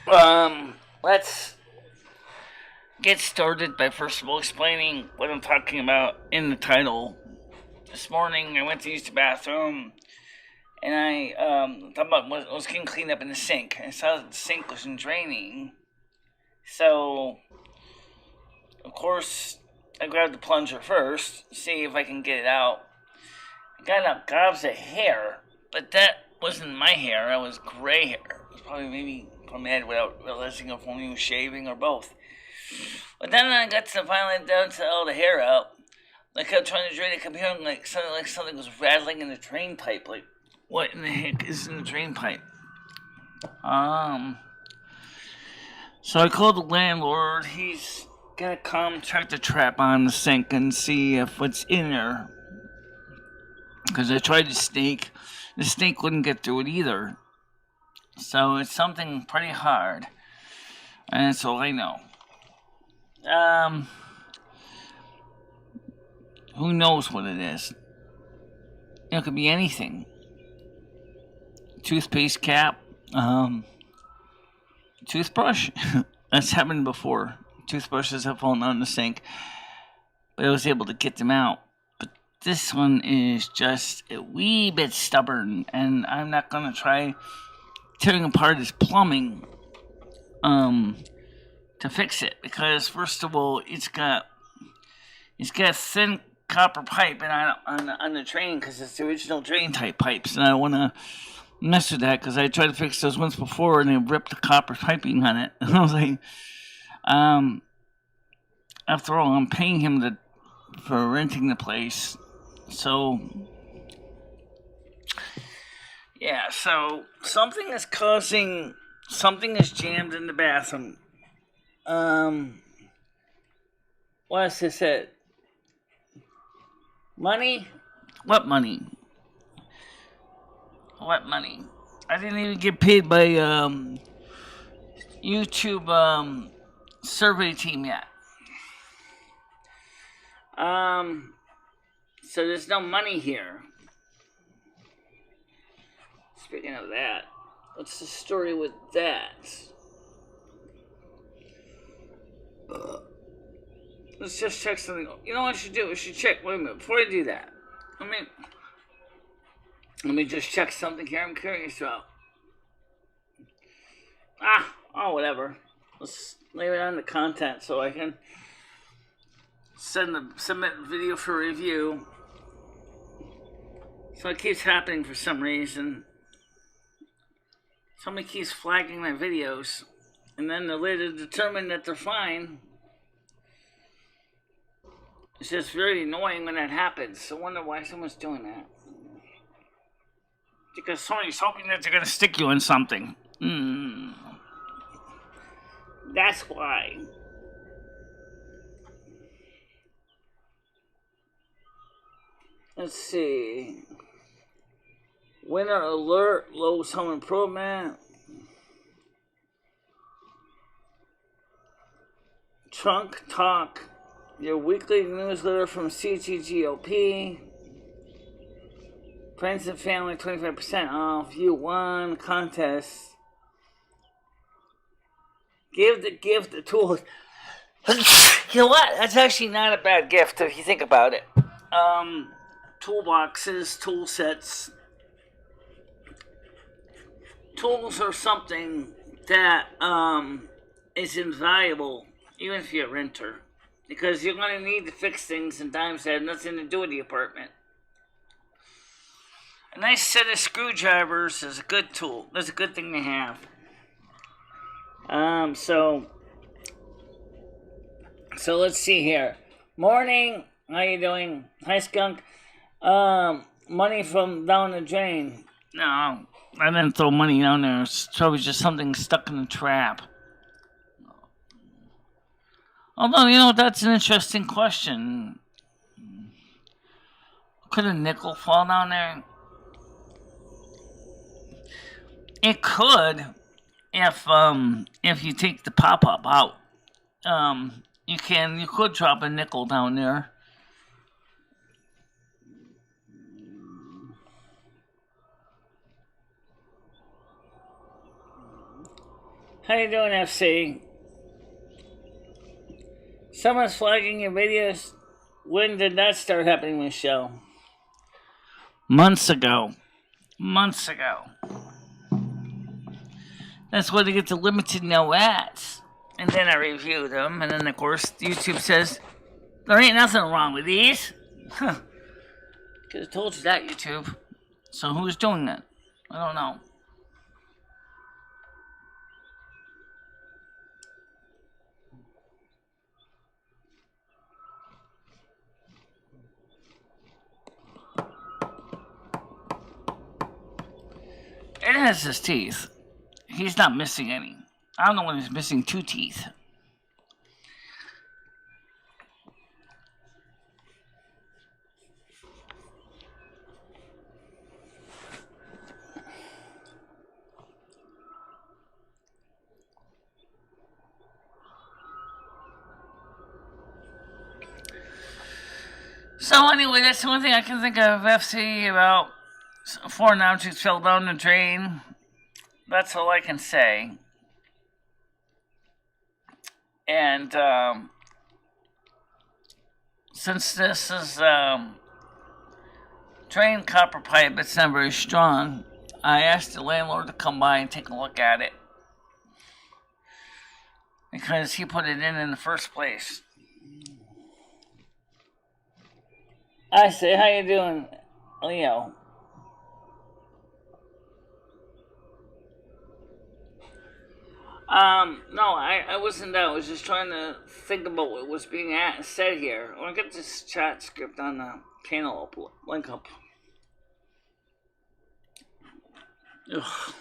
Let's get started by first of all explaining what I'm talking about in the title. This morning I went to use the bathroom and I thought about what was getting cleaned up in the sink. And I saw that the sink wasn't draining. So, of course, I grabbed the plunger first, see if I can get it out. I got out gobs of hair, but that wasn't my hair, that was gray hair. It was probably maybe from my head without realizing if only was shaving or both. But then I got to finally down to all the hair out. Like I'm trying to drain it, I'm hearing like something was rattling in the drain pipe. Like, what in the heck is in the drain pipe? So I called the landlord. He's gonna come check the trap on the sink and see if what's in there. Because I tried the snake wouldn't get through it either. So it's something pretty hard, and that's all I know. Who knows what it is? It could be anything. Toothpaste cap, toothbrush. That's happened before. Toothbrushes have fallen out in the sink, but I was able to get them out. But this one is just a wee bit stubborn, and I'm not gonna try tearing apart his plumbing to fix it, because first of all it's got thin copper pipe and on the drain, because it's the original drain type pipes, and I don't want to mess with that because I tried to fix those once before and they ripped the copper piping on it. And I was like, after all, I'm paying him for renting the place, so yeah. So something is jammed in the bathroom. What is this? It money? What money? What money? I didn't even get paid by YouTube survey team yet. So there's no money here. Speaking of that, what's the story with that? Let's just check something. You know what I should do? We should check. Wait a minute. Before I do that, let me just check something here I'm curious about. Whatever. Let's leave it on the content so I can submit the video for review. So it keeps happening for some reason. Somebody keeps flagging my videos, and then they're later determine that they're fine. It's just very annoying when that happens. I wonder why someone's doing that. Because Sony's hoping that they're going to stick you in something. That's why. Let's see. Winter alert, Lowe's home improvement. Trunk Talk, your weekly newsletter from CTGOP. Friends and family, 25% off. You won contest. Give the gift the tools. You know what? That's actually not a bad gift if you think about it. Toolboxes, tool sets. Tools are something that is invaluable, even if you're a renter, because you're going to need to fix things in times that have nothing to do with the apartment. A nice set of screwdrivers is a good tool. That's a good thing to have. So let's see here. Morning. How you doing? Hi, Skunk. Money from down the drain. No, I didn't throw money down there. It's probably just something stuck in the trap. Although, that's an interesting question. Could a nickel fall down there? It could, if you take the pop-up out. You could drop a nickel down there. How you doing, FC? Someone's flagging your videos. When did that start happening, Michelle? Months ago. Months ago. That's why they get the limited no ads. And then I review them, and then of course YouTube says, there ain't nothing wrong with these. Huh. Could have told you that, YouTube. So who's doing that? I don't know. It has his teeth. He's not missing any. I'm the one who's missing 2 teeth. So anyway, that's the one thing I can think of, FC, about foreign objects fell down the drain. That's all I can say. And since this is drain copper pipe, it's not very strong, I asked the landlord to come by and take a look at it. Because he put it in the first place. I say, how you doing, Leo? No, I wasn't that. I was just trying to think about what was being said here. I want to get this chat script on the channel up, link up. Ugh.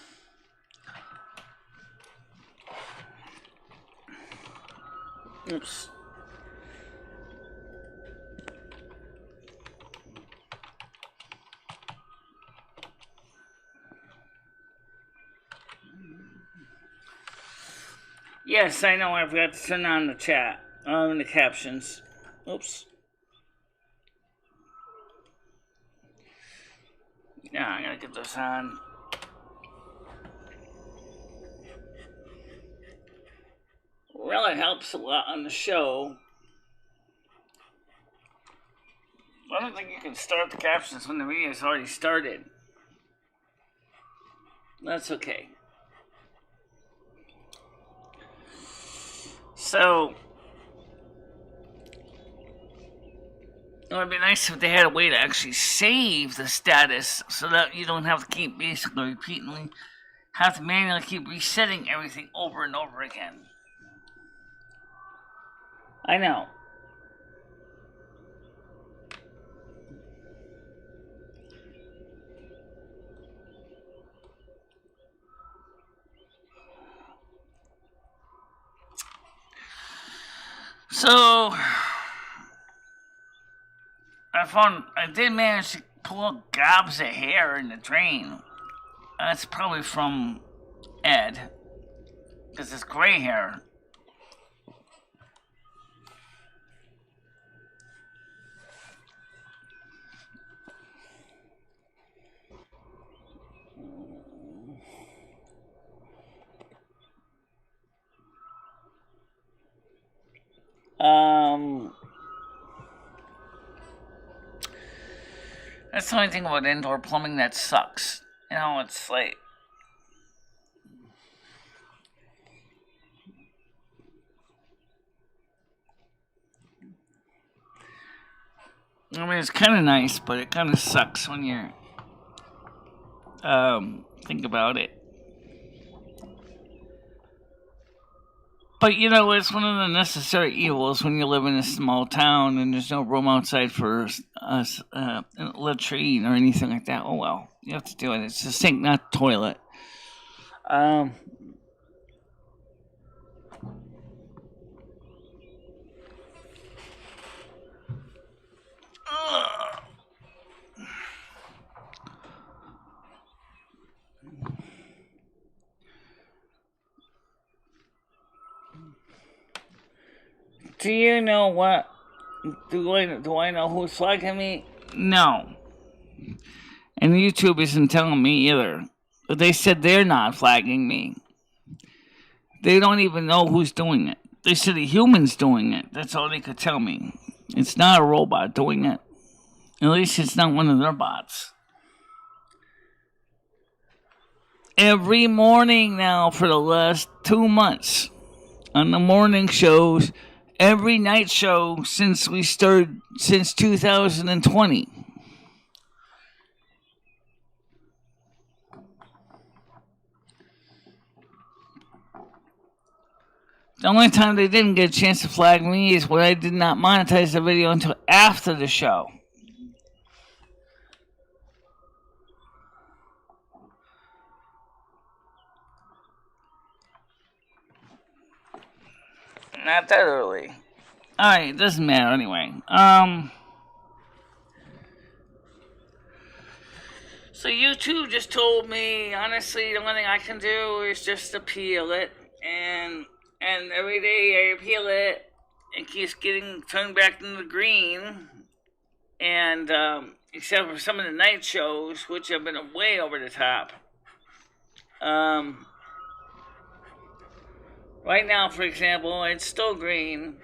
Oops. Yes, I know. I forgot to turn on the chat, the captions. Oops. Yeah, I gotta get this on. Really helps a lot on the show. I don't think you can start the captions when the video's already started. That's okay. So, it would be nice if they had a way to actually save the status so that you don't have to keep basically repeatedly, have to manually keep resetting everything over and over again. I know. So, I did manage to pull gobs of hair in the drain. That's probably from Ed, because it's gray hair. That's the only thing about indoor plumbing that sucks. You know, it's like, I mean, it's kind of nice, but it kind of sucks when you think about it. But, you know, it's one of the necessary evils when you live in a small town and there's no room outside for a latrine or anything like that. Oh, well, you have to do it. It's a sink, not a toilet. Do you know what? Do I know who's flagging me? No. And YouTube isn't telling me either. But they said they're not flagging me. They don't even know who's doing it. They said a human's doing it. That's all they could tell me. It's not a robot doing it. At least it's not one of their bots. Every morning now for the last 2 months on the morning shows, every night show since 2020. The only time they didn't get a chance to flag me is when I did not monetize the video until after the show. Not that early. Alright, it doesn't matter anyway. So YouTube just told me, honestly, the only thing I can do is just appeal it. And every day I appeal it, it keeps getting turned back into the green. And, except for some of the night shows, which have been way over the top. Right now, for example, it's still green.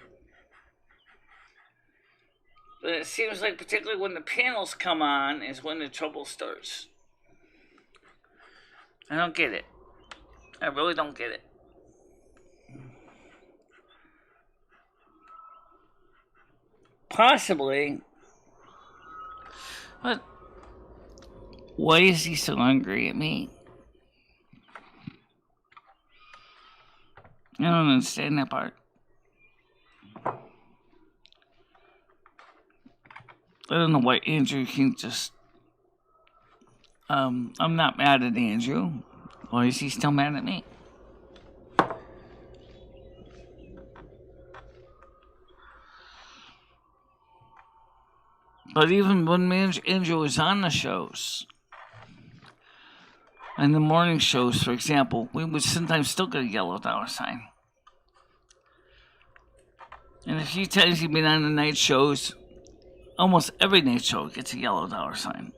But it seems like particularly when the panels come on is when the trouble starts. I don't get it. I really don't get it. Possibly. But why is he so angry at me? I don't understand that part. I don't know why Andrew can just... I'm not mad at Andrew. Why is he still mad at me? But even when Andrew was on the shows, and the morning shows, for example, we would sometimes still get a yellow dollar sign. And a few times he's been on the night shows, almost every night show gets a yellow dollar sign.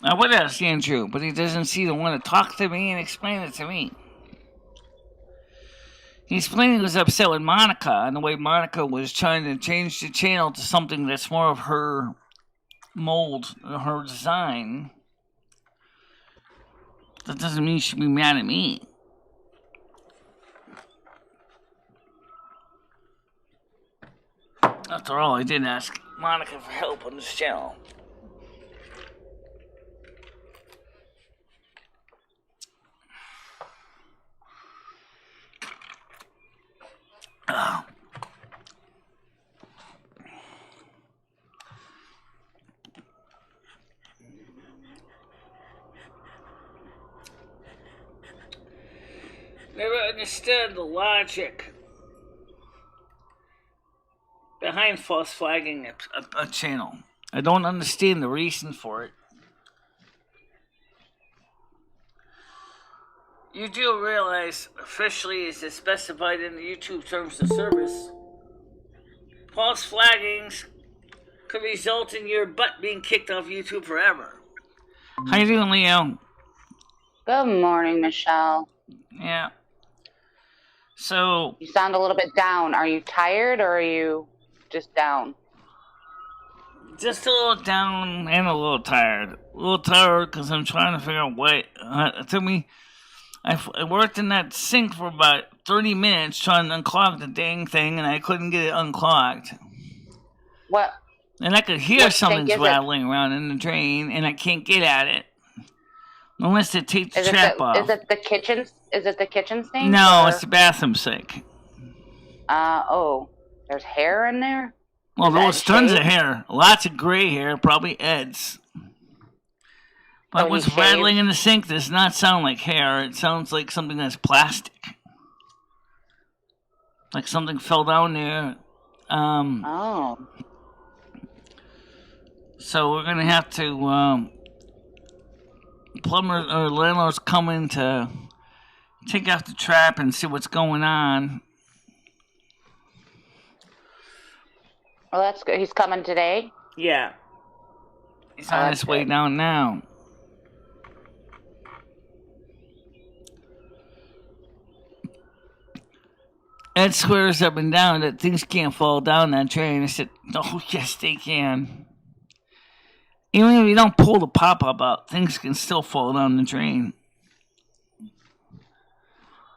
I would ask Andrew, but he doesn't seem to want to talk to me and explain it to me. He explained he was upset with Monica and the way Monica was trying to change the channel to something that's more of her mold, her design. That doesn't mean she should be mad at me. After all, I did ask Monica for help on this channel. Oh. Never understood the logic behind false flagging a channel. I don't understand the reason for it. You do realize, officially as is specified in the YouTube Terms of Service, false flaggings could result in your butt being kicked off YouTube forever. How you doing, Leo? Good morning, Michelle. Yeah. So... You sound a little bit down. Are you tired or are you just down? Just a little down and a little tired. A little tired because I'm trying to figure out what... it took me... I worked in that sink for about 30 minutes trying to unclog the dang thing, and I couldn't get it unclogged. What? And I could hear something's rattling around in the drain, and I can't get at it. Unless they take the trap off. Is it the kitchen? Is it the kitchen sink? No, it's the bathroom sink. Oh. There's hair in there? Well, there was tons of hair. Lots of gray hair, probably Ed's. But what's rattling in the sink does not sound like hair. It sounds like something that's plastic. Like something fell down there. Oh. So we're going to have to... plumber or landlord's coming to take out the trap and see what's going on. Well, that's good. He's coming today? Yeah. He's on his way down now. Ed swears up and down that things can't fall down that drain. I said, oh, yes, they can. Even if you don't pull the pop-up out, things can still fall down the drain.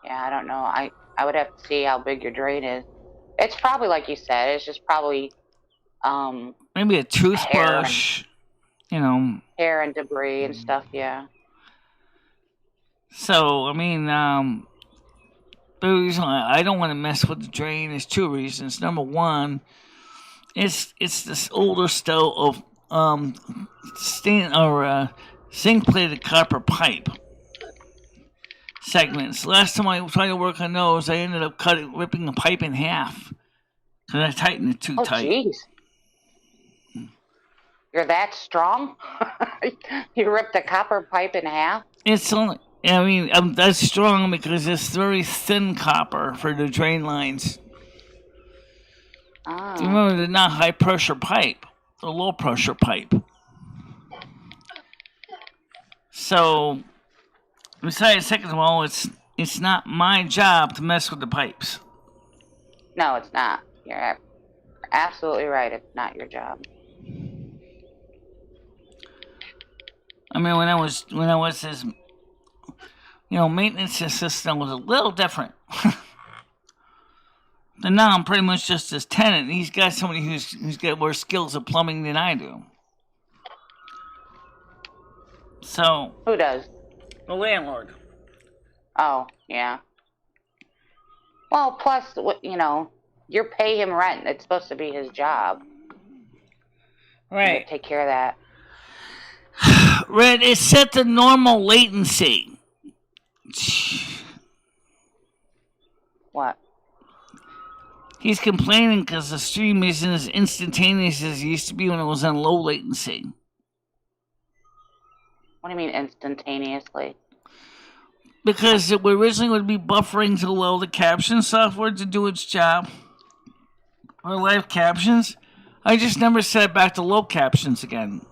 Yeah, I don't know. I would have to see how big your drain is. It's probably like you said. It's just probably maybe a toothbrush, hair and debris and stuff. Yeah. So I mean, the reason I don't want to mess with the drain is two reasons. Number one, it's this older style of zinc-plated copper pipe segments. Last time I tried to work on those, I ended up ripping the pipe in half because I tightened it too tight. Oh, jeez. You're that strong? You ripped the copper pipe in half? It's only, that's strong because it's very thin copper for the drain lines. Oh. Remember, they're not high pressure pipe; they're low pressure pipe. So, besides, second of all, it's not my job to mess with the pipes. No, it's not. You're absolutely right. It's not your job. I mean, when I was his, maintenance assistant was a little different. And now I'm pretty much just his tenant. He's got somebody who's got more skills of plumbing than I do. So who does? The landlord. Oh, yeah. Well, plus, you pay him rent. It's supposed to be his job. Right. Take care of that. Red, it's set to normal latency. What? He's complaining because the stream isn't as instantaneous as it used to be when it was on low latency. What do you mean instantaneously? Because it originally would be buffering to allow the caption software to do its job. Or live captions. I just never set it back to low captions again.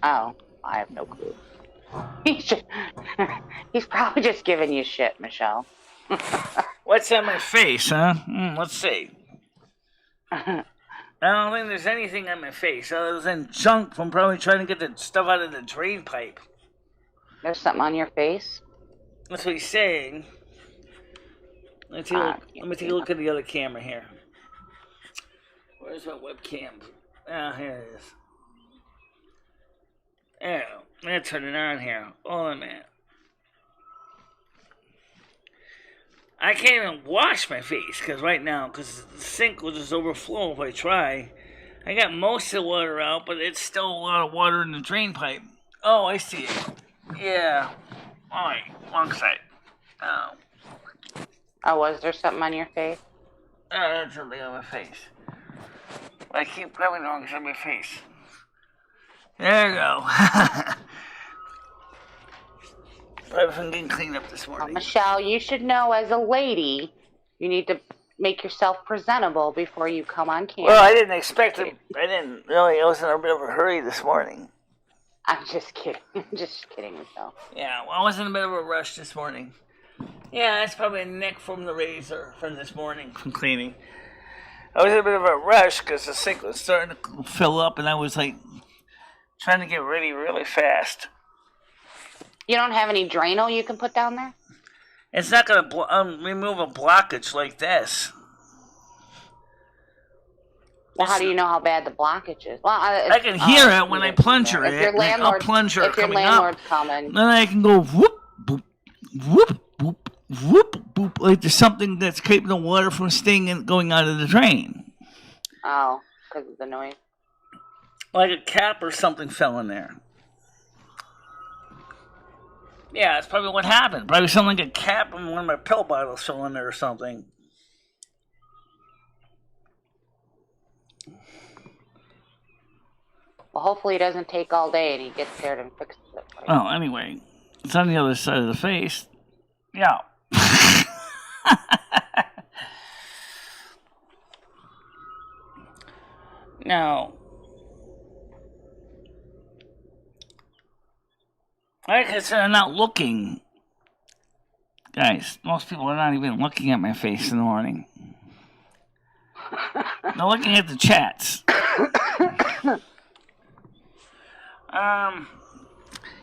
Oh, I have no clue. He's probably just giving you shit, Michelle. What's on my face, huh? Let's see. I don't think there's anything on my face other than junk from probably trying to get the stuff out of the drain pipe. There's something on your face? That's what he's saying. Let me take a look at the other camera here. Where's my webcam? Ah, here it is. There, I'm going to turn it on here. Hold on a minute. I can't even wash my face because the sink will just overflow if I try. I got most of the water out, but it's still a lot of water in the drain pipe. Oh, I see it. Yeah. Alright, wrong side. Oh. Oh, was there something on your face? Oh, that's something on my face. I keep grabbing the wrong side of my face. There you go. Everything getting cleaned up this morning. Michelle, you should know as a lady, you need to make yourself presentable before you come on camera. Well, I didn't expect it. I was in a bit of a hurry this morning. I'm just kidding. Just kidding, Michelle. Yeah, well, I was in a bit of a rush this morning. Yeah, that's probably a nick from the razor from this morning from cleaning. I was in a bit of a rush because the sink was starting to fill up, and I was trying to get ready really fast. You don't have any Drano you can put down there? It's not going to remove a blockage like this. Well, how do you know how bad the blockage is? Well, I can hear it when I plunger it. I'll plunger it coming up. Then I can go whoop, boop, whoop, boop, whoop, boop, like there's something that's keeping the water from staying and going out of the drain. Oh, because of the noise. Like a cap or something fell in there. Yeah, that's probably what happened. Probably something like a cap and one of my pill bottles fell in there or something. Well, hopefully it doesn't take all day and he gets there and fixes it. Oh, anyway, it's on the other side of the face. Yeah. Now, like I said, I'm not looking. Guys, most people are not even looking at my face in the morning. They're looking at the chats.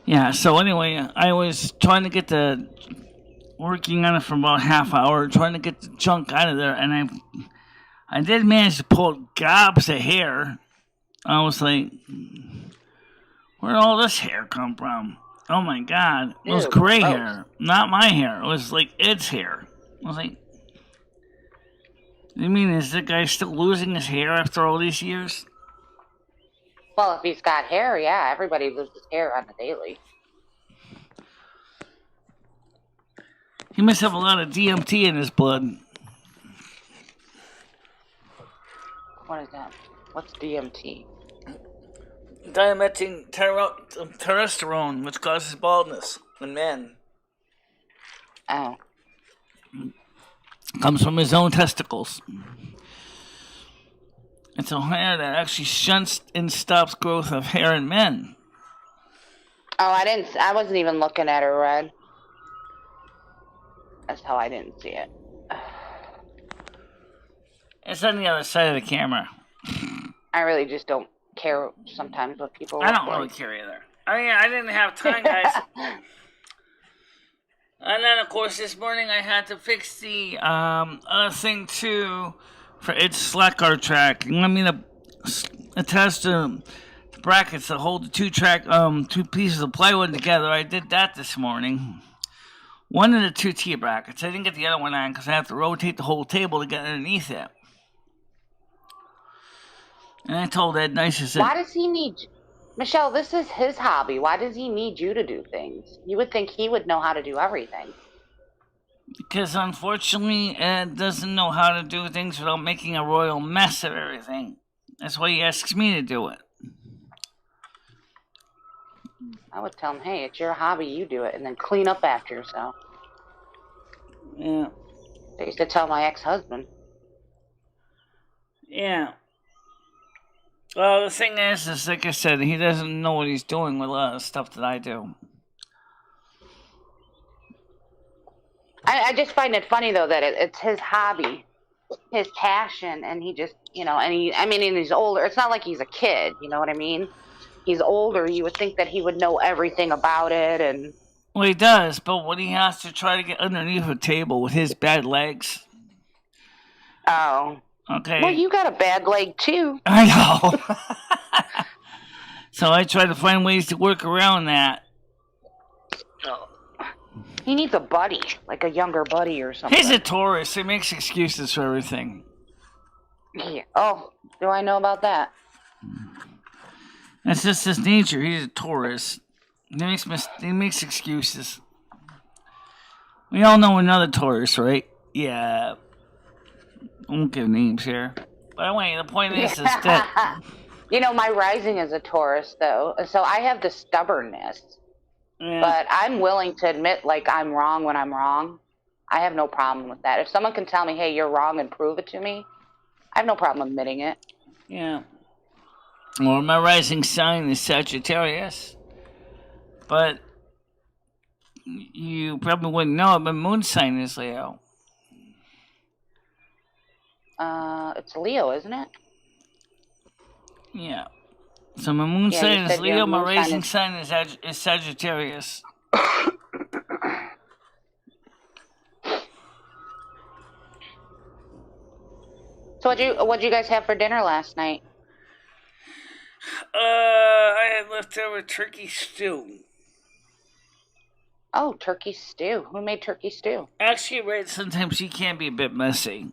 Yeah, so anyway, I was trying to get working on it for about a half hour, trying to get the junk out of there, and I did manage to pull gobs of hair. I was like, where'd all this hair come from? Oh my god, it was gray hair, not my hair. It was like Ed's hair. I was like, you mean is the guy still losing his hair after all these years? Well, if he's got hair, yeah, everybody loses hair on the daily. He must have a lot of DMT in his blood. What is that? What's DMT? Testosterone, which causes baldness in men. Oh. Comes from his own testicles. It's a hair that actually shunts and stops growth of hair in men. Oh, I wasn't even looking at her, Red. That's how I didn't see it. It's on the other side of the camera. I really just don't care sometimes what people I don't really care either. I mean, I didn't have time, guys. And then, of course, this morning I had to fix the other thing, too, for its slack guard track. You want me to attach the brackets that hold the two pieces of plywood together. I did that this morning. One of the two T brackets. I didn't get the other one on because I have to rotate the whole table to get underneath it. And I told Ed Nice, I said, why does he need... Michelle, this is his hobby. Why does he need you to do things? You would think he would know how to do everything. Because unfortunately, Ed doesn't know how to do things without making a royal mess of everything. That's why he asks me to do it. I would tell him, hey, it's your hobby, you do it, and then clean up after yourself. Yeah. I used to tell my ex-husband. Yeah. Well, the thing is like I said, he doesn't know what he's doing with a lot of stuff that I do. I just find it funny, though, that it's his hobby, his passion, and he just, and he's older. It's not like he's a kid, you know what I mean? He's older. You would think that he would know everything about it, and... Well, he does, but when he has to try to get underneath a table with his bad legs... Oh. Okay. Well, you got a bad leg, too. I know. So I try to find ways to work around that. He needs a buddy, like a younger buddy or something. He's a Taurus. He makes excuses for everything. Yeah. Oh, do I know about that? That's just his nature. He's a Taurus. He makes excuses. We all know another Taurus, right? Yeah. I won't give names here. But anyway, the point is that... my rising is a Taurus, though. So I have the stubbornness. Yeah. But I'm willing to admit, like, I'm wrong when I'm wrong. I have no problem with that. If someone can tell me, hey, you're wrong, and prove it to me, I have no problem admitting it. Yeah. Well, my rising sign is Sagittarius. But you probably wouldn't know it, but moon sign is Leo. It's Leo, isn't it? Yeah. So my moon sign is Leo, my rising sign is Sagittarius. So what'd you guys have for dinner last night? I had leftover turkey stew. Oh, turkey stew. Who made turkey stew? Actually, right, sometimes she can be a bit messy.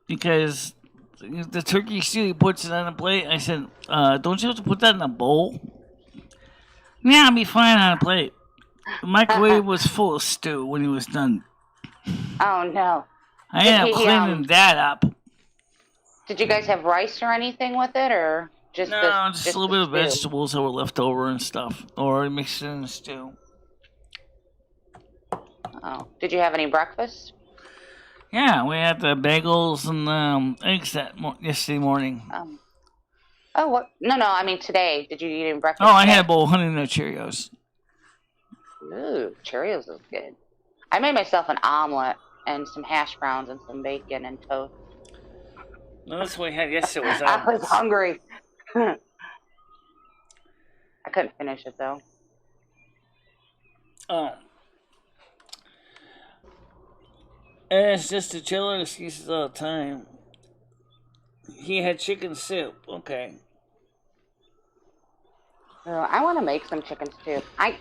Because the turkey stew, he puts it on a plate. I said, don't you have to put that in a bowl? Yeah, I'll be fine on a plate. The microwave was full of stew when he was done. Oh, no. I ended up cleaning that up. Did you guys have rice or anything with it, or just just a little bit of vegetables that were left over and stuff, or mixed in the stew. Oh, did you have any breakfast? Yeah, we had the bagels and eggs yesterday morning. Oh, what? No, I mean today. Did you eat any breakfast? Oh, I today? had a bowl of Honey Nut Cheerios. Ooh, Cheerios is good. I made myself an omelet and some hash browns and some bacon and toast. No, that's what we had yesterday was I was omelets. hungry. I couldn't finish it though. Oh. And it's just a chiller excuses all the time. He had chicken soup. Okay. I want to make some chicken soup. I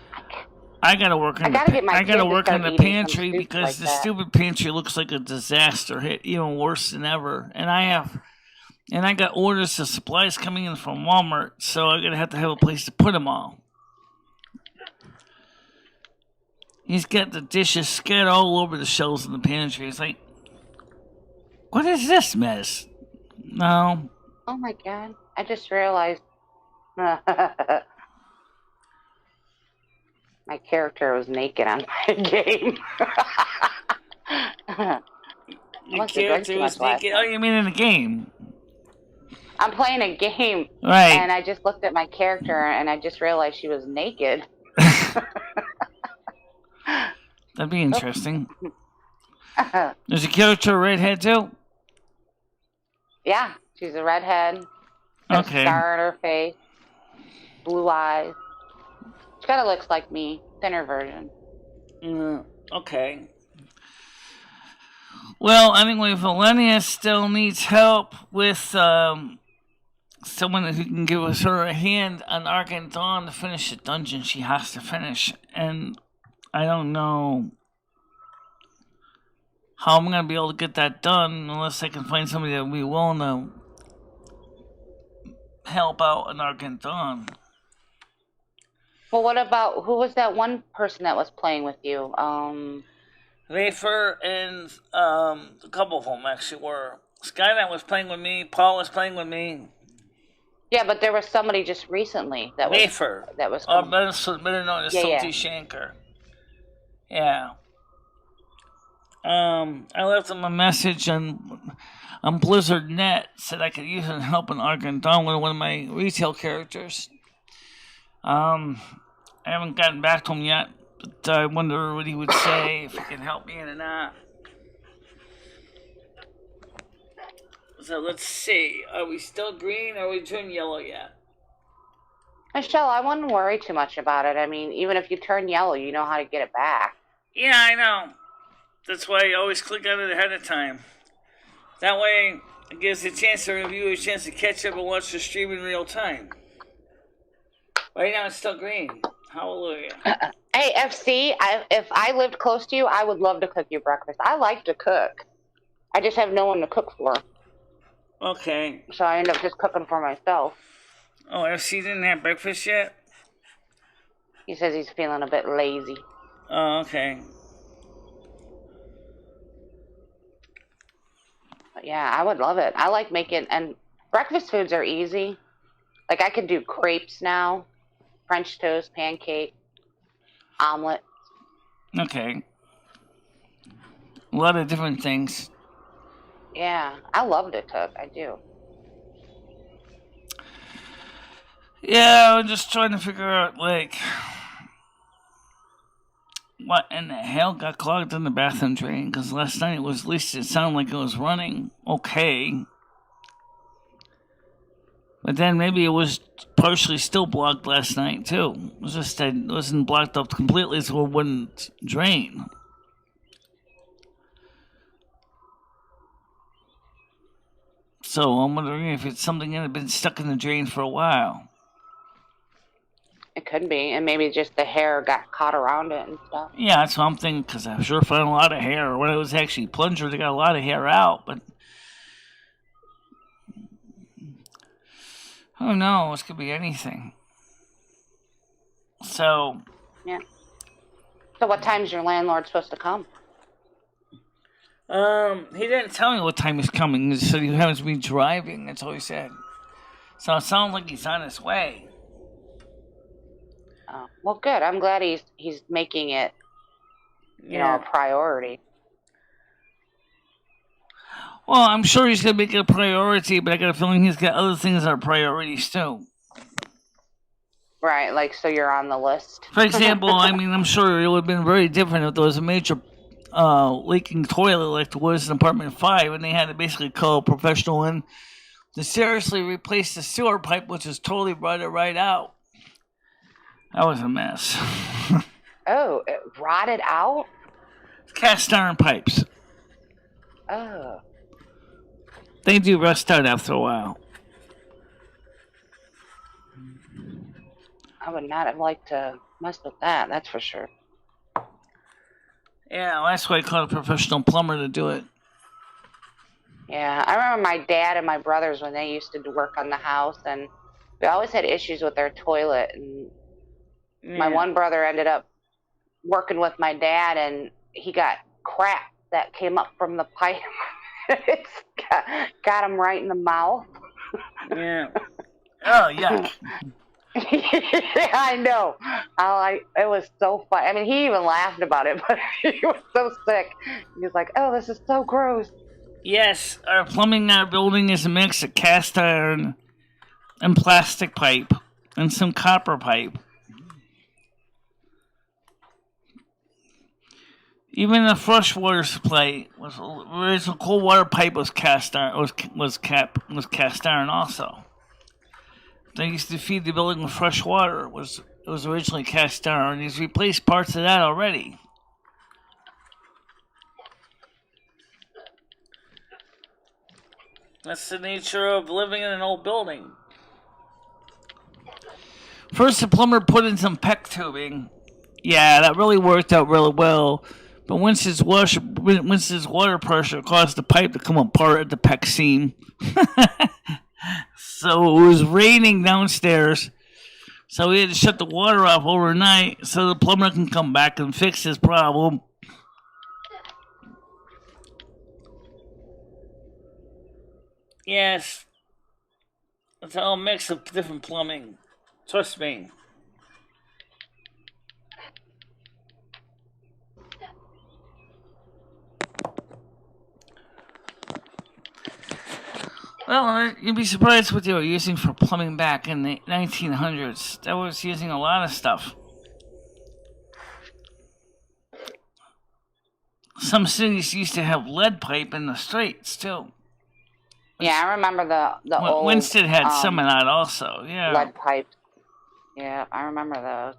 gotta work in I gotta the pantry because the stupid pantry looks like a disaster hit, even worse than ever. And I got orders of supplies coming in from Walmart, so I'm gonna have to have a place to put them all. He's got the dishes scattered all over the shelves in the pantry. It's like, what is this mess? No. Oh my god! I just realized my character was naked on my game. Your character was naked? Oh, you mean in the game? I'm playing a game, right? And I just looked at my character and I just realized she was naked. That'd be interesting. Is your character a redhead too? Yeah, she's a redhead. Okay. A scar on her face, blue eyes. She kind of looks like me, thinner version. Okay. Well, anyway, Valenia still needs help with someone who can give us her a hand on Ark and Dawn to finish the dungeon she has to finish. And I don't know how I'm going to be able to get that done unless I can find somebody that will be willing to help out on Ark and Dawn. Well, what about, who was that one person that was playing with you? Rafer and a couple of them actually were. Skynet was playing with me. Paul was playing with me. Yeah, but there was somebody just recently that Rafer. was better known as Salty Shanker. Yeah. I left him a message on Blizzard Net, said I could use it in helping Ark and Dawn with one of my retail characters. I haven't gotten back to him yet, but I wonder what he would say, if he can help me in or not. So let's see. Are we still green or are we turned yellow yet? Michelle, I wouldn't worry too much about it. I mean, even if you turn yellow, you know how to get it back. Yeah, I know. That's why I always click on it ahead of time. That way, it gives the reviewer a chance to catch up and watch the stream in real time. Right now, it's still green. Hallelujah. Hey, FC, if I lived close to you, I would love to cook you breakfast. I like to cook. I just have no one to cook for. Okay. So I end up just cooking for myself. Oh, FC didn't have breakfast yet? He says he's feeling a bit lazy. Oh, okay. But yeah, I would love it. I like making, and breakfast foods are easy. Like I could do crepes now, French toast, pancake, omelet. Okay. A lot of different things. Yeah, I love to cook. I do. Yeah, I'm just trying to figure out, like, what in the hell got clogged in the bathroom drain? Because last night it sounded like it was running okay. But then maybe it was partially still blocked last night, too. It was just that it wasn't blocked up completely, so it wouldn't drain. So I'm wondering if it's something that had been stuck in the drain for a while. It could be, and maybe just the hair got caught around it and stuff. Yeah, that's what I'm thinking, because I sure found a lot of hair. When it was actually plunger, they got a lot of hair out, but who knows? It could be anything. So. Yeah. So what time's your landlord supposed to come? He didn't tell me what time he's coming. He said he happens to be driving. That's all he said. So it sounds like he's on his way. Oh, well, good. I'm glad he's making it, you know, a priority. Well, I'm sure he's going to make it a priority, but I got a feeling he's got other things that are priorities too. Right, like, so you're on the list. For example, I mean, I'm sure it would have been very different if there was a major leaking toilet like there was in apartment 5, and they had to basically call a professional in to seriously replace the sewer pipe, which is totally rotted right out. That was a mess. Oh, it rotted out? Cast iron pipes. Oh. They do rust out after a while. I would not have liked to mess with that, that's for sure. Yeah, that's why I called a professional plumber to do it. Yeah, I remember my dad and my brothers when they used to work on the house, and we always had issues with their toilet. And my one brother ended up working with my dad, and he got crap that came up from the pipe. It's got him right in the mouth. Yeah. Oh, yuck. Yeah, I know. It was so funny. I mean, he even laughed about it, but he was so sick. He was like, "Oh, this is so gross." Yes, our plumbing in our building is a mix of cast iron and plastic pipe and some copper pipe. Even the fresh water supply was original cold water pipe was cast iron was cast iron also. They used to feed the building with fresh water. It was originally cast iron. He's replaced parts of that already. That's the nature of living in an old building. First, the plumber put in some PEX tubing. Yeah, that really worked out really well. But once his water pressure caused the pipe to come apart at the PEX seam. So it was raining downstairs. So we had to shut the water off overnight so the plumber can come back and fix his problem. Yes. It's all a mix of different plumbing. Trust me. Well, you'd be surprised what they were using for plumbing back in the 1900s. That was using a lot of stuff. Some cities used to have lead pipe in the streets, too. Yeah, I remember the old... Winston had some of that also, yeah. Lead pipes. Yeah, I remember those.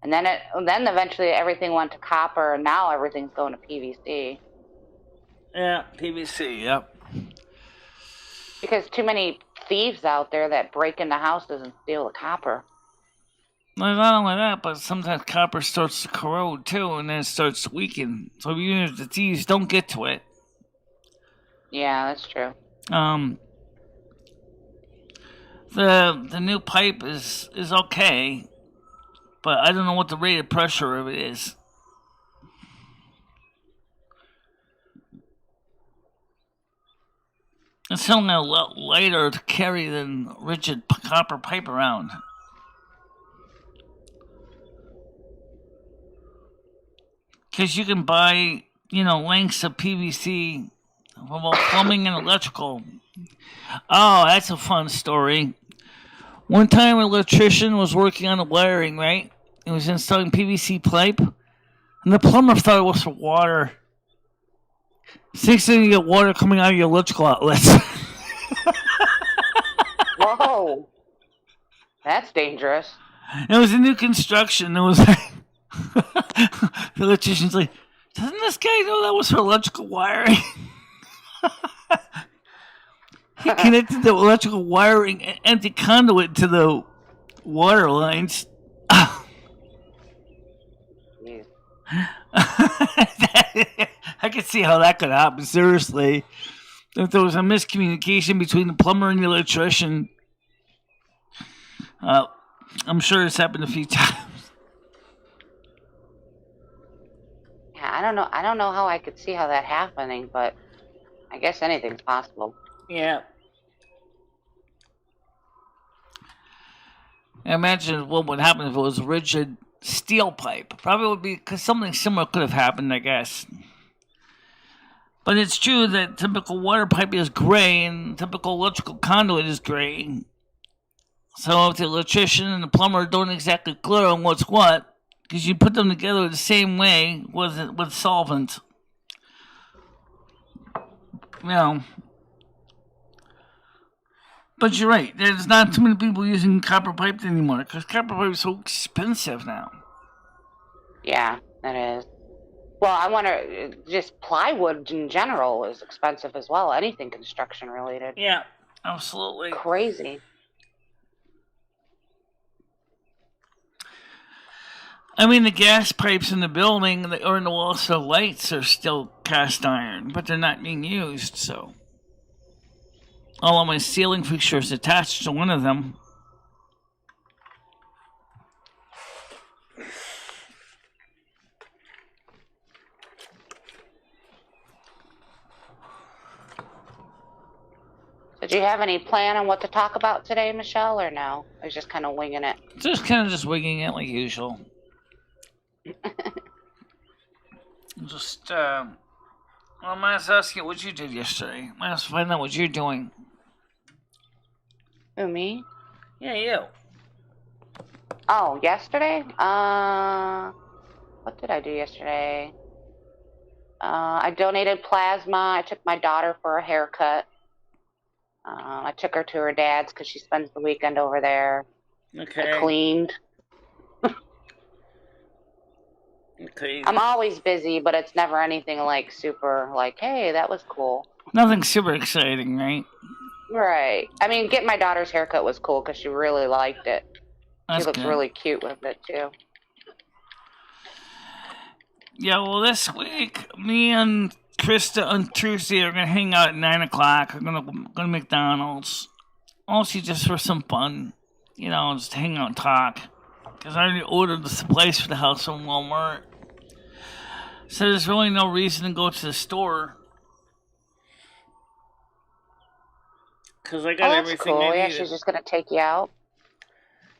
And then eventually everything went to copper, and now everything's going to PVC. Yeah, PVC, yep. Because too many thieves out there that break into houses and steal the copper. Well, not only that, but sometimes copper starts to corrode too, and then it starts weakening. So even if the thieves don't get to it. Yeah, that's true. The new pipe is okay, but I don't know what the rated pressure of it is. It's only a lot lighter to carry than rigid copper pipe around. Because you can buy, lengths of PVC for both plumbing and electrical. Oh, that's a fun story. One time an electrician was working on the wiring, right? He was installing PVC pipe, and the plumber thought it was for water. Next thing you get water coming out of your electrical outlets. Whoa. That's dangerous. It was a new construction. It was like... the electrician's like, doesn't this guy know that was for electrical wiring? He connected the electrical wiring and empty conduit to the water lines. I could see how that could happen, seriously. If there was a miscommunication between the plumber and the electrician. I'm sure it's happened a few times. Yeah, I don't know how I could see how that happening, but I guess anything's possible. Yeah. Imagine what would happen if it was rigid steel pipe. Probably would be, because something similar could have happened, I guess. But it's true that typical water pipe is gray and typical electrical conduit is gray. So if the electrician and the plumber don't exactly clear on what's what, because you put them together the same way with solvent. You know. But you're right. There's not too many people using copper pipe anymore because copper pipe is so expensive now. Yeah, that is. Well, I want to just plywood in general is expensive as well. Anything construction related. Yeah, absolutely. Crazy. I mean, the gas pipes in the building or in the walls, the lights are still cast iron, but they're not being used, so. All of my ceiling fixtures attached to one of them. Did you have any plan on what to talk about today, Michelle, or no? I was just kind of winging it. Just winging it like usual. Well, I might ask you what you did yesterday. I might find out what you're doing. Who, me? Yeah, you. Oh, yesterday? What did I do yesterday? I donated plasma. I took my daughter for a haircut. I took her to her dad's because she spends the weekend over there. Okay. I cleaned. Okay. I'm always busy, but it's never anything like super like, hey, that was cool. Nothing super exciting, right? Right. I mean, getting my daughter's haircut was cool because she really liked it. She looks really cute with it, too. Yeah, well, this week, me and Krista on Tuesday are going to hang out at 9 o'clock. We're going to go to McDonald's. Also, just for some fun. You know, just hang out and talk. Because I already ordered the supplies for the house from Walmart. So there's really no reason to go to the store. Because I got everything cool. I needed. Yeah, she's just going to take you out.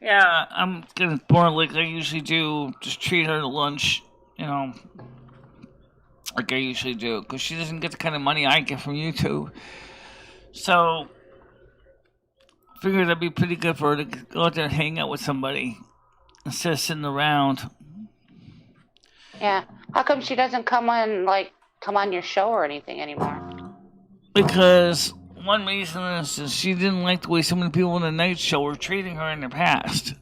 Yeah, I'm going to more like I usually do. Just treat her to lunch, you know. Like I usually do. Because she doesn't get the kind of money I get from YouTube. So, I figured that'd be pretty good for her to go out there and hang out with somebody. Instead of sitting around. Yeah. How come she doesn't come on your show or anything anymore? Because one reason is she didn't like the way some of the people in the night show were treating her in the past.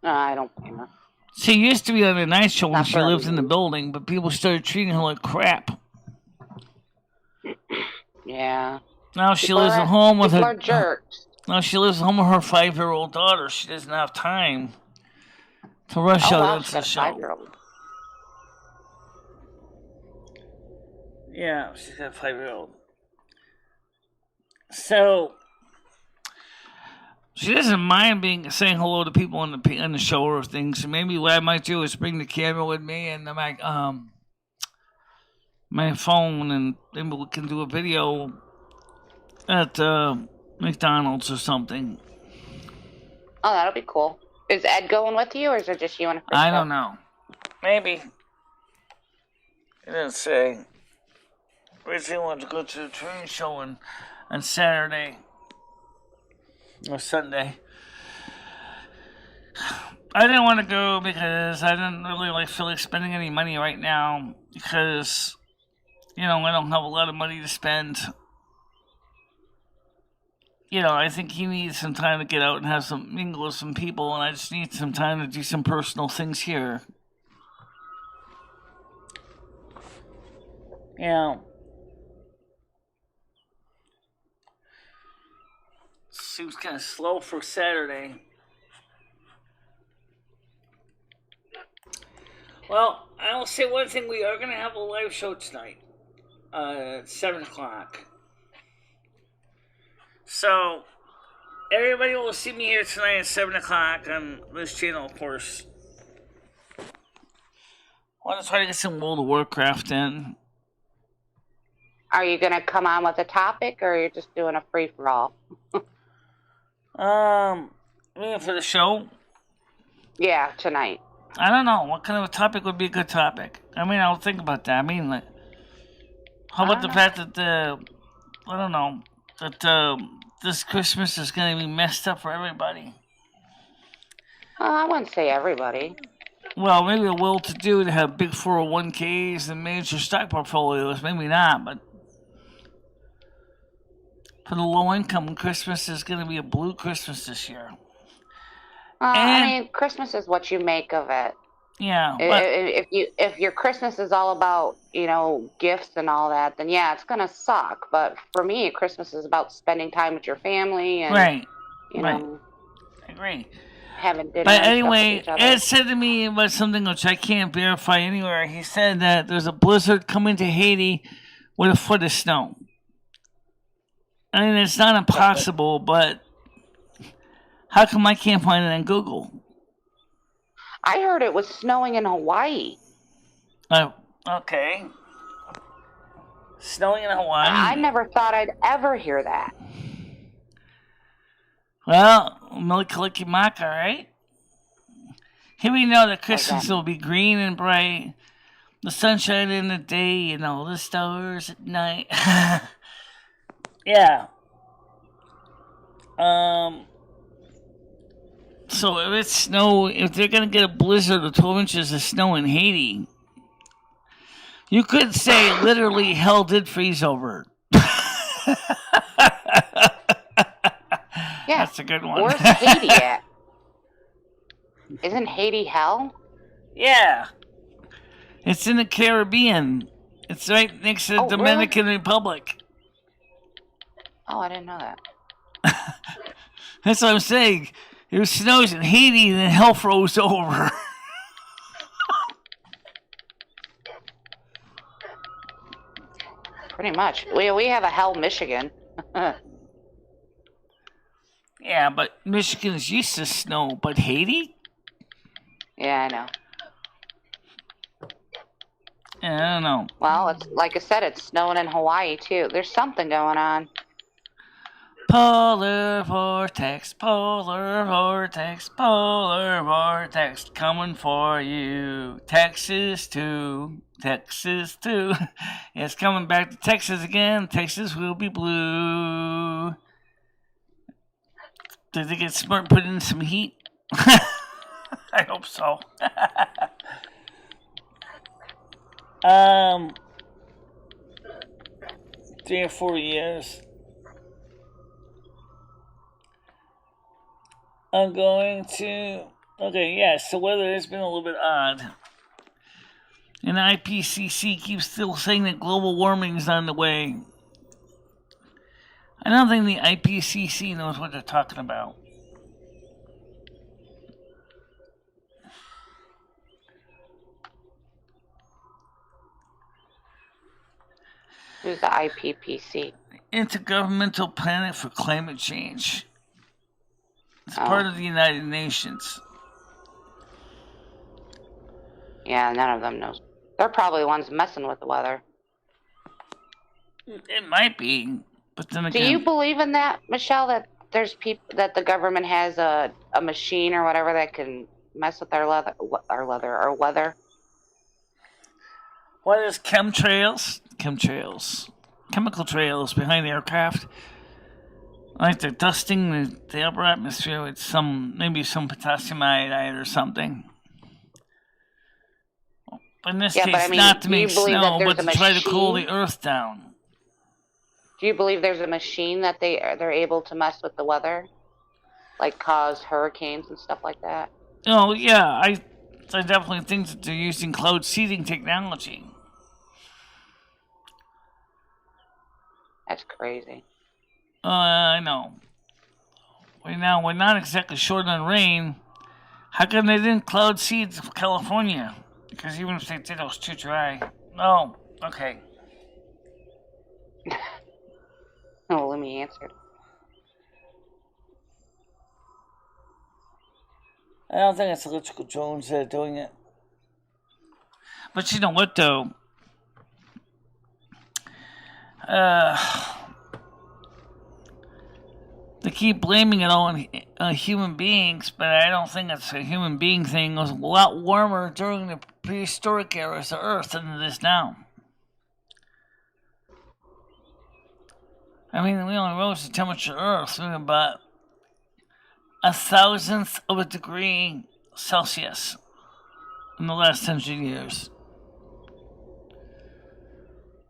No, I don't blame her. She used to be on the night show when she lived in the building, but people started treating her like crap. Yeah. Now she lives at home with her. Jerks. Now she lives at home with her 5-year-old daughter. She doesn't have time to rush out into the show. 5-year-old. Yeah, she's got a 5-year-old. So she doesn't mind saying hello to people on the show or things. So maybe what I might do is bring the camera with me and my phone, and maybe we can do a video at McDonald's or something. Oh, that'll be cool. Is Ed going with you, or is it just you and Krista? I don't know. Maybe. He didn't say. Originally wanted to go to the train show on Saturday or Sunday. I didn't want to go because I didn't really feel like spending any money right now because, you know, I don't have a lot of money to spend. You know, I think he needs some time to get out and have some mingle with some people, and I just need some time to do some personal things here. Yeah. Seems kind of slow for Saturday. Well, I'll say one thing. We are going to have a live show tonight at 7 o'clock. So, everybody will see me here tonight at 7 o'clock on this channel, of course. I want to try to get some World of Warcraft in. Are you going to come on with a topic, or are you just doing a free-for-all? For the show? Yeah, tonight. I don't know. What kind of a topic would be a good topic? I mean, I'll think about that. I mean, How about the fact that I don't know, that this Christmas is going to be messed up for everybody? I wouldn't say everybody. Well, maybe a well-to-do to have big 401ks and major stock portfolios. Maybe not, but for the low-income, Christmas is going to be a blue Christmas this year. I mean, Christmas is what you make of it. Yeah. If your Christmas is all about, gifts and all that, then yeah, it's gonna suck. But for me, Christmas is about spending time with your family and right. I agree. Having dinner. But anyway, Ed said to me about something which I can't verify anywhere. He said that there's a blizzard coming to Haiti with a foot of snow. I mean, it's not impossible, but how come I can't find it on Google? I heard it was snowing in Hawaii. Oh, okay. Snowing in Hawaii? I never thought I'd ever hear that. Well, Milikalikimaka, right? Here we know that Christmas will be green and bright, the sunshine in the day, and all the stars at night. Yeah. So if they're gonna get a blizzard of 12 inches of snow in Haiti, you could say literally hell did freeze over. Yeah, that's a good one. Where's Haiti at? Isn't Haiti hell? Yeah. It's in the Caribbean. It's right next to the Dominican Republic. Oh, I didn't know that. That's what I'm saying. If it snows in Haiti, then hell froze over. Pretty much. We have a hell Michigan. Yeah, but Michigan is used to snow, but Haiti? Yeah, I know. Yeah, I don't know. Well, it's like I said, it's snowing in Hawaii too. There's something going on. Polar vortex, polar vortex, polar vortex, coming for you. Texas too, Texas too. It's coming back to Texas again. Texas will be blue. Did they get smart and put in some heat? I hope so. 3 or 4 years. I'm going to... Okay, yes, the weather has been a little bit odd. And the IPCC keeps still saying that global warming is on the way. I don't think the IPCC knows what they're talking about. Who's the IPCC? Intergovernmental Planet for Climate Change. It's part of the United Nations. Yeah, none of them knows. They're probably the ones messing with the weather. It might be, but then again... Do you believe in that, Michelle, that there's people, that the government has a machine or whatever that can mess with our weather? What is chemtrails? Chemical trails behind the aircraft. Like they're dusting the upper atmosphere with maybe some potassium iodide or something. But in this case, not to make snow, but to try to cool the earth down. Do you believe there's a machine that they're able to mess with the weather? Like cause hurricanes and stuff like that? Oh, yeah. I definitely think that they're using cloud seeding technology. That's crazy. I know. We're not exactly short on rain. How come they didn't cloud seed California? Because even if they did, it was too dry. Oh, okay. Oh, let me answer. I don't think it's electrical drones that are doing it. But you know what, though? They keep blaming it on human beings, but I don't think it's a human being thing. It was a lot warmer during the prehistoric eras of Earth than it is now. I mean, we only rose the temperature of Earth about 1,000th of a degree Celsius in the last 100 years.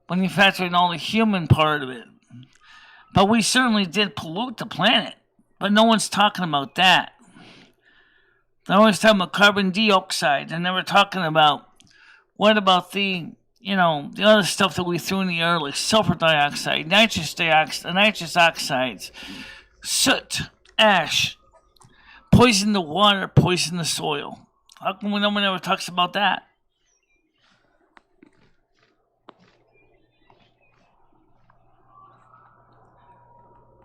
When you factor in all the human part of it. But we certainly did pollute the planet. But no one's talking about that. They're always talking about carbon dioxide. They're never talking about what about the other stuff that we threw in the air, like sulfur dioxide, nitrous oxides, soot, ash, poison the water, poison the soil. How come no one ever talks about that?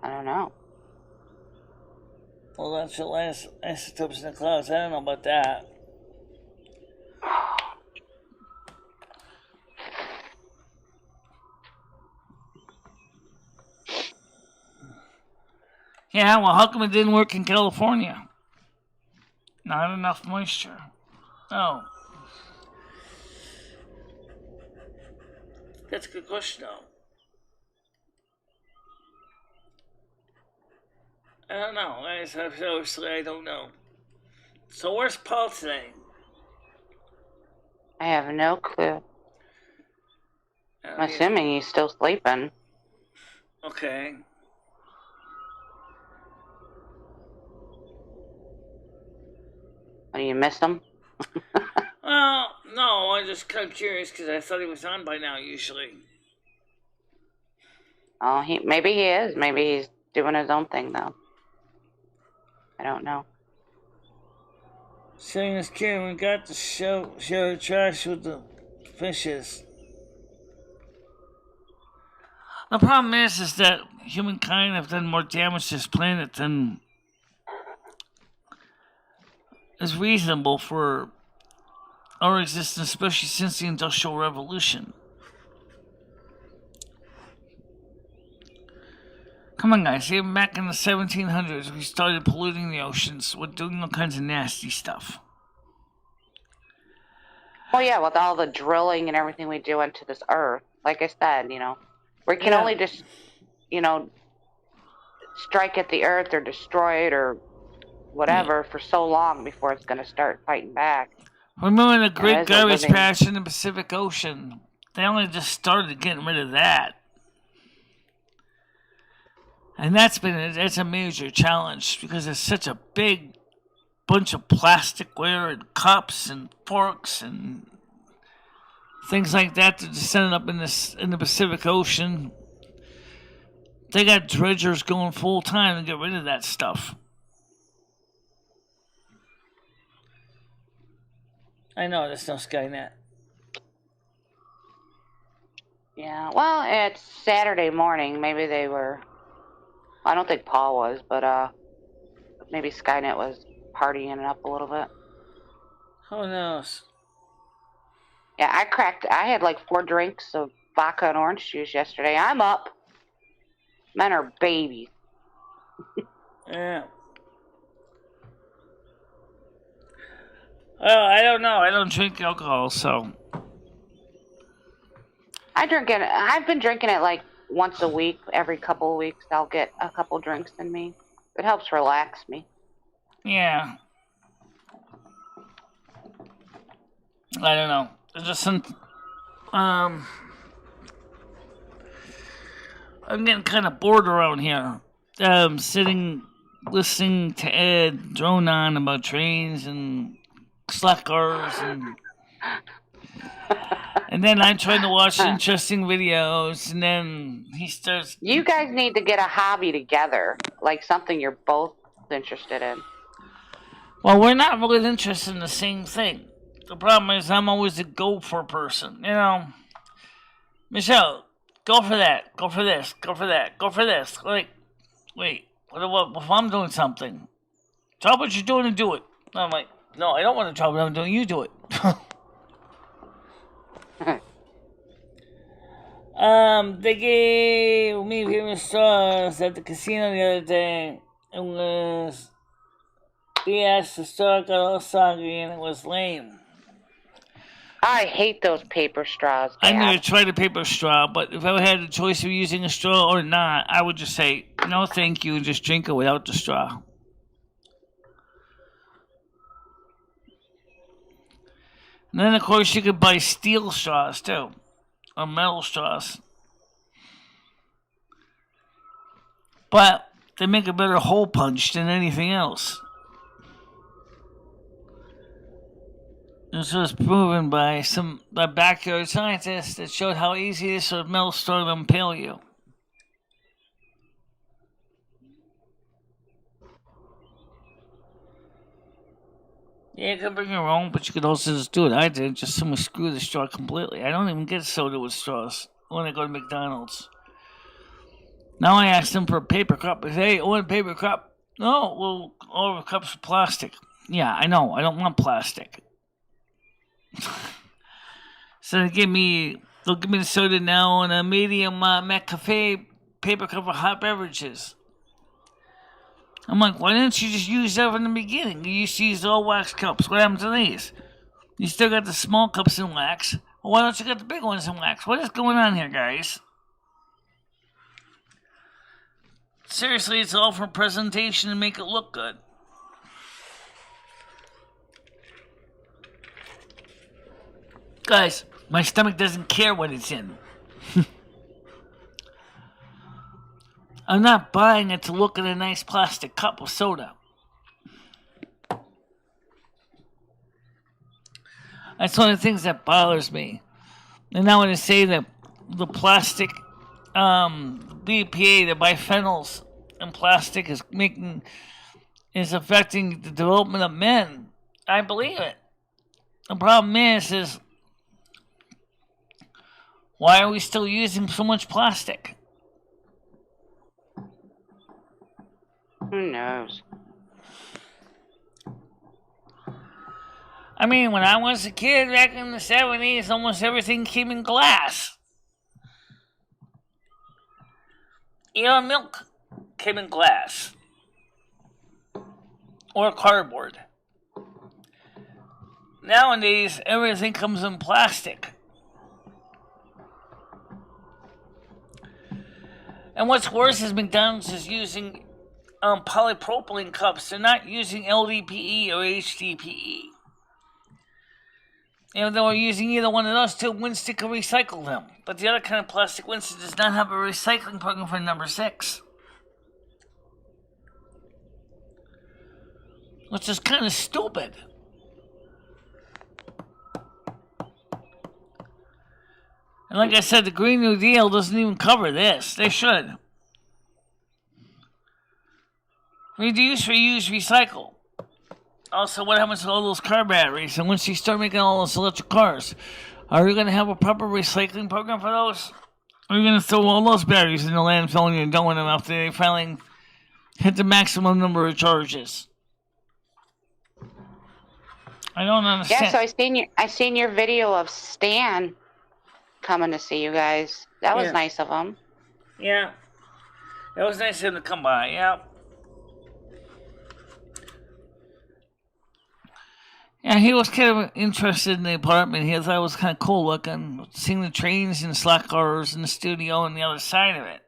I don't know. Well, that's the last isotopes in the clouds. I don't know about that. Yeah, well, how come it didn't work in California? Not enough moisture. Oh. That's a good question, though. I don't know. Obviously, I don't know. So where's Paul today? I have no clue. I'm assuming he's still sleeping. Okay. Do you miss him? Well, no, I'm just kind of curious because I thought he was on by now usually. Oh, maybe he is. Maybe he's doing his own thing though. I don't know. Saying this kid, we got to share the trash with the fishes. The problem is that humankind have done more damage to this planet than is reasonable for our existence, especially since the Industrial Revolution. Come on, guys. Even back in the 1700s, we started polluting the oceans with doing all kinds of nasty stuff. Well, yeah, with all the drilling and everything we do into this earth, like I said, we can only just, strike at the earth or destroy it or whatever for so long before it's going to start fighting back. Remember the Great Garbage Patch in the Pacific Ocean? They only just started getting rid of that. And that's a major challenge because it's such a big bunch of plasticware and cups and forks and things like that that just ended up in the Pacific Ocean. They got dredgers going full time to get rid of that stuff. I know there's no Skynet. Yeah, well, it's Saturday morning. Maybe they were. I don't think Paul was, but maybe Skynet was partying it up a little bit. Who knows? Yeah, I had like 4 drinks of vodka and orange juice yesterday. I'm up. Men are babies. Yeah. Well, I don't know. I don't drink alcohol, so. I've been drinking it like once a week. Every couple of weeks, I'll get a couple drinks in me. It helps relax me. Yeah. I don't know. There's just some. I'm getting kind of bored around here. Sitting, listening to Ed drone on about trains and slack cars and then I'm trying to watch interesting videos, and then he starts. You guys need to get a hobby together, like something you're both interested in. Well, we're not really interested in the same thing. The problem is I'm always a go for person, Michelle, go for that, go for this, go for that, go for this. Like, wait, what if I'm doing something? Drop what you're doing and do it. And I'm like, no, I don't want to drop what I'm doing, you do it. They gave me famous stars at the casino the other day. It was BS, the star got all soggy and it was lame. I hate those paper straws, I Dad. never tried a paper straw, but if I had the choice of using a straw or not, I would just say, no thank you, and just drink it without the straw. And then, of course, you could buy steel straws, too. Or metal straws. But they make a better hole punch than anything else. This was proven by some backyard scientists that showed how easy it is for a metal straw to impale you. Yeah, you can bring your own, but you could also just do it. I did, just simply screw the straw completely. I don't even get soda with straws when I go to McDonald's. Now I ask them for a paper cup. I say, hey, I want a paper cup. No, well, all the cups are plastic. Yeah, I know. I don't want plastic. So they'll give me the soda now and a medium McCafe paper cup of hot beverages. I'm like, why didn't you just use that from the beginning? You used to use all wax cups. What happened to these? You still got the small cups in wax. Well, why don't you get the big ones in wax? What is going on here, guys? Seriously, it's all for presentation to make it look good. Guys, my stomach doesn't care what it's in. I'm not buying it to look at a nice plastic cup of soda. That's one of the things that bothers me. And now when they say that the plastic, BPA, the biphenyls in plastic is affecting the development of men, I believe it. The problem is why are we still using so much plastic? Who knows? I mean, when I was a kid back in the 70s, almost everything came in glass. Even milk came in glass. Or cardboard. Nowadays, everything comes in plastic. And what's worse is McDonald's is using polypropylene cups. They're not using LDPE or HDPE. If they were using either one of those two, Winston could recycle them. But the other kind of plastic, Winston does not have a recycling program for number 6. Which is kind of stupid. And like I said, the Green New Deal doesn't even cover this. They should. Reduce, reuse, recycle. Also, what happens to all those car batteries? And once you start making all those electric cars, are you going to have a proper recycling program for those? Or are you going to throw all those batteries in the landfill and you're done with them after they finally hit the maximum number of charges? I don't understand. Yeah, so I seen your video of Stan coming to see you guys. That was nice of him. Yeah. It was nice of him to come by, yeah. Yeah, he was kind of interested in the apartment. He thought it was kind of cool looking, seeing the trains and slot cars in the studio on the other side of it.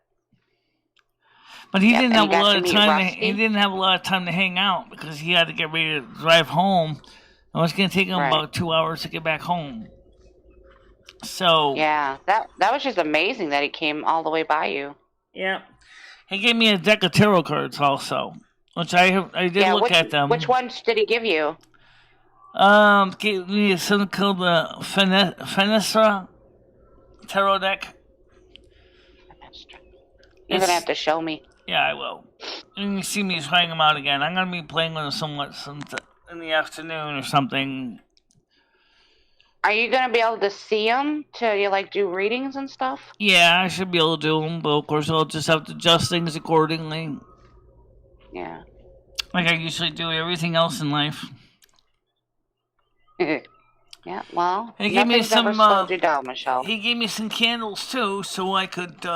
But he didn't have a lot of time. He didn't have a lot of time to hang out because he had to get ready to drive home. It was going to take him about 2 hours to get back home. So yeah, that was just amazing that he came all the way by you. Yeah, he gave me a deck of tarot cards also, which I did look at them. Which ones did he give you? Gave me something called the Fenestra tarot deck. You're gonna have to show me. Yeah, I will. And you see me trying them out again. I'm gonna be playing with them in the afternoon or something. Are you gonna be able to see them to do readings and stuff? Yeah, I should be able to do them, but of course I'll just have to adjust things accordingly. Yeah. Like I usually do everything else in life. Yeah, well, he gave me some. Ever slowed you down, Michelle. He gave me some candles too, so I could, do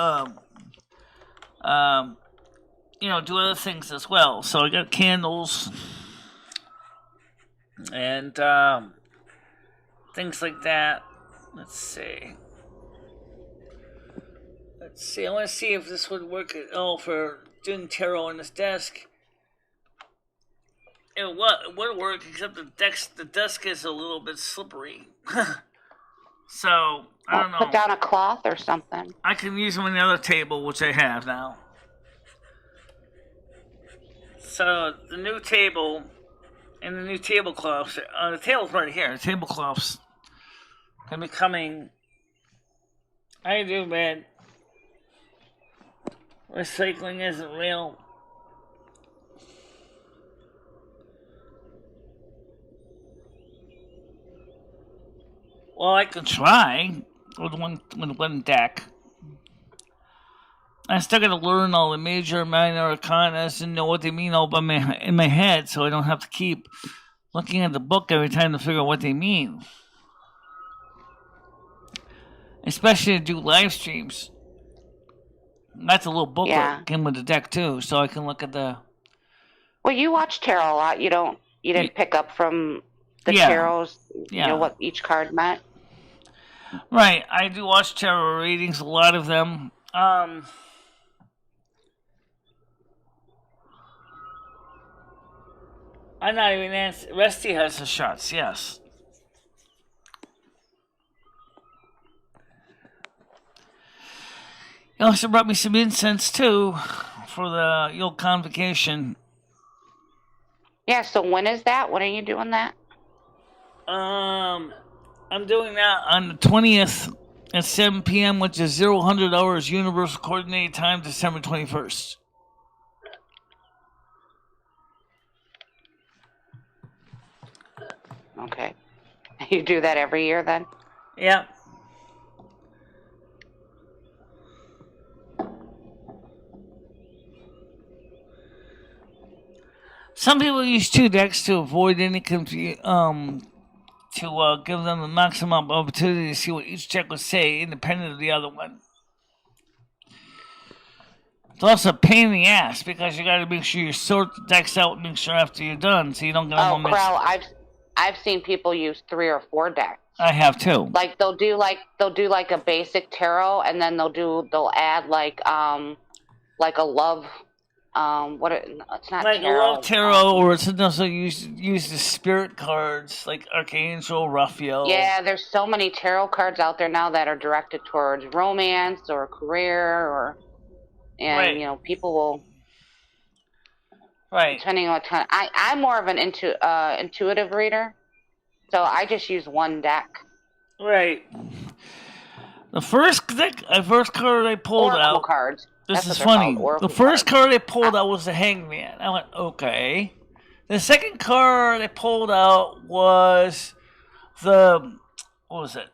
other things as well. So I got candles, and things like that. Let's see. I want to see if this would work at all for doing tarot on this desk. It would work, except the desk is a little bit slippery. So, I don't know. Put down a cloth or something. I can use them on the other table, which I have now. So, the new table and the new tablecloths, the table's right here. The tablecloths can be coming. I do, man. Recycling isn't real. Well, I can try with one deck. I still got to learn all the major and minor arcanas and know what they mean all in my head, so I don't have to keep looking at the book every time to figure out what they mean. Especially to do live streams. That's a little booklet came with the deck too, so I can look at the. Well, you watch tarot a lot. You didn't pick up from the tarots. You know what each card meant. Right, I do watch tarot readings, a lot of them. I'm not even answering. Rusty has the shots, yes. He also brought me some incense, too, for the Yule Convocation. Yeah, so when is that? When are you doing that? I'm doing that on the 20th at 7 p.m., which is 0000 hours Universal Coordinated Time, December 21st. Okay. You do that every year then? Yeah. Some people use two decks to avoid any confusion. To give them the maximum opportunity to see what each deck would say, independent of the other one. It's also a pain in the ass because you got to make sure you sort the decks out and make sure after you're done, so you don't get them all mixed. Krell, I've seen people use 3 or 4 decks. I have too. Like they'll do like a basic tarot, and then they'll add like a love. It's not like tarot. a love tarot, or it's also use the spirit cards like Archangel, Raphael. Yeah, there's so many tarot cards out there now that are directed towards romance or career, and people will. Right. Depending on what time, I'm more of an intuitive reader, so I just use one deck. Right. The first card I pulled Oracle out. Cards. This is funny. The first card I pulled out was the Hangman. I went, okay. The second card I pulled out was what was it?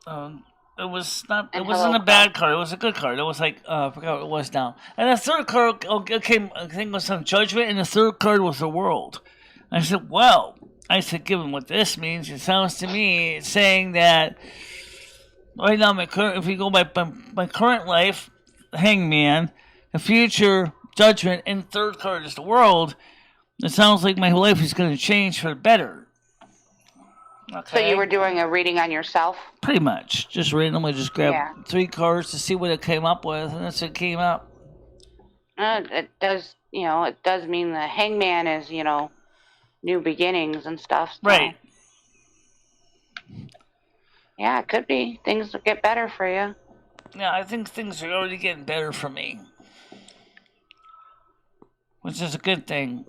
It wasn't a bad card. It was a good card. It was like, I forgot what it was now. And the third card came, I think it was some Judgment, and the third card was the World. I said, well, given what this means, it sounds to me it's saying that right now, if we go by my current life, Hangman, the future, Judgment, and the third card is the World. It sounds like my life is going to change for the better. Okay. So you were doing a reading on yourself? Pretty much. Just randomly just grabbed 3 cards to see what it came up with, and that's what came up. It does mean the Hangman is, new beginnings and stuff. So. Right. Yeah, it could be. Things will get better for you. Yeah, I think things are already getting better for me. Which is a good thing.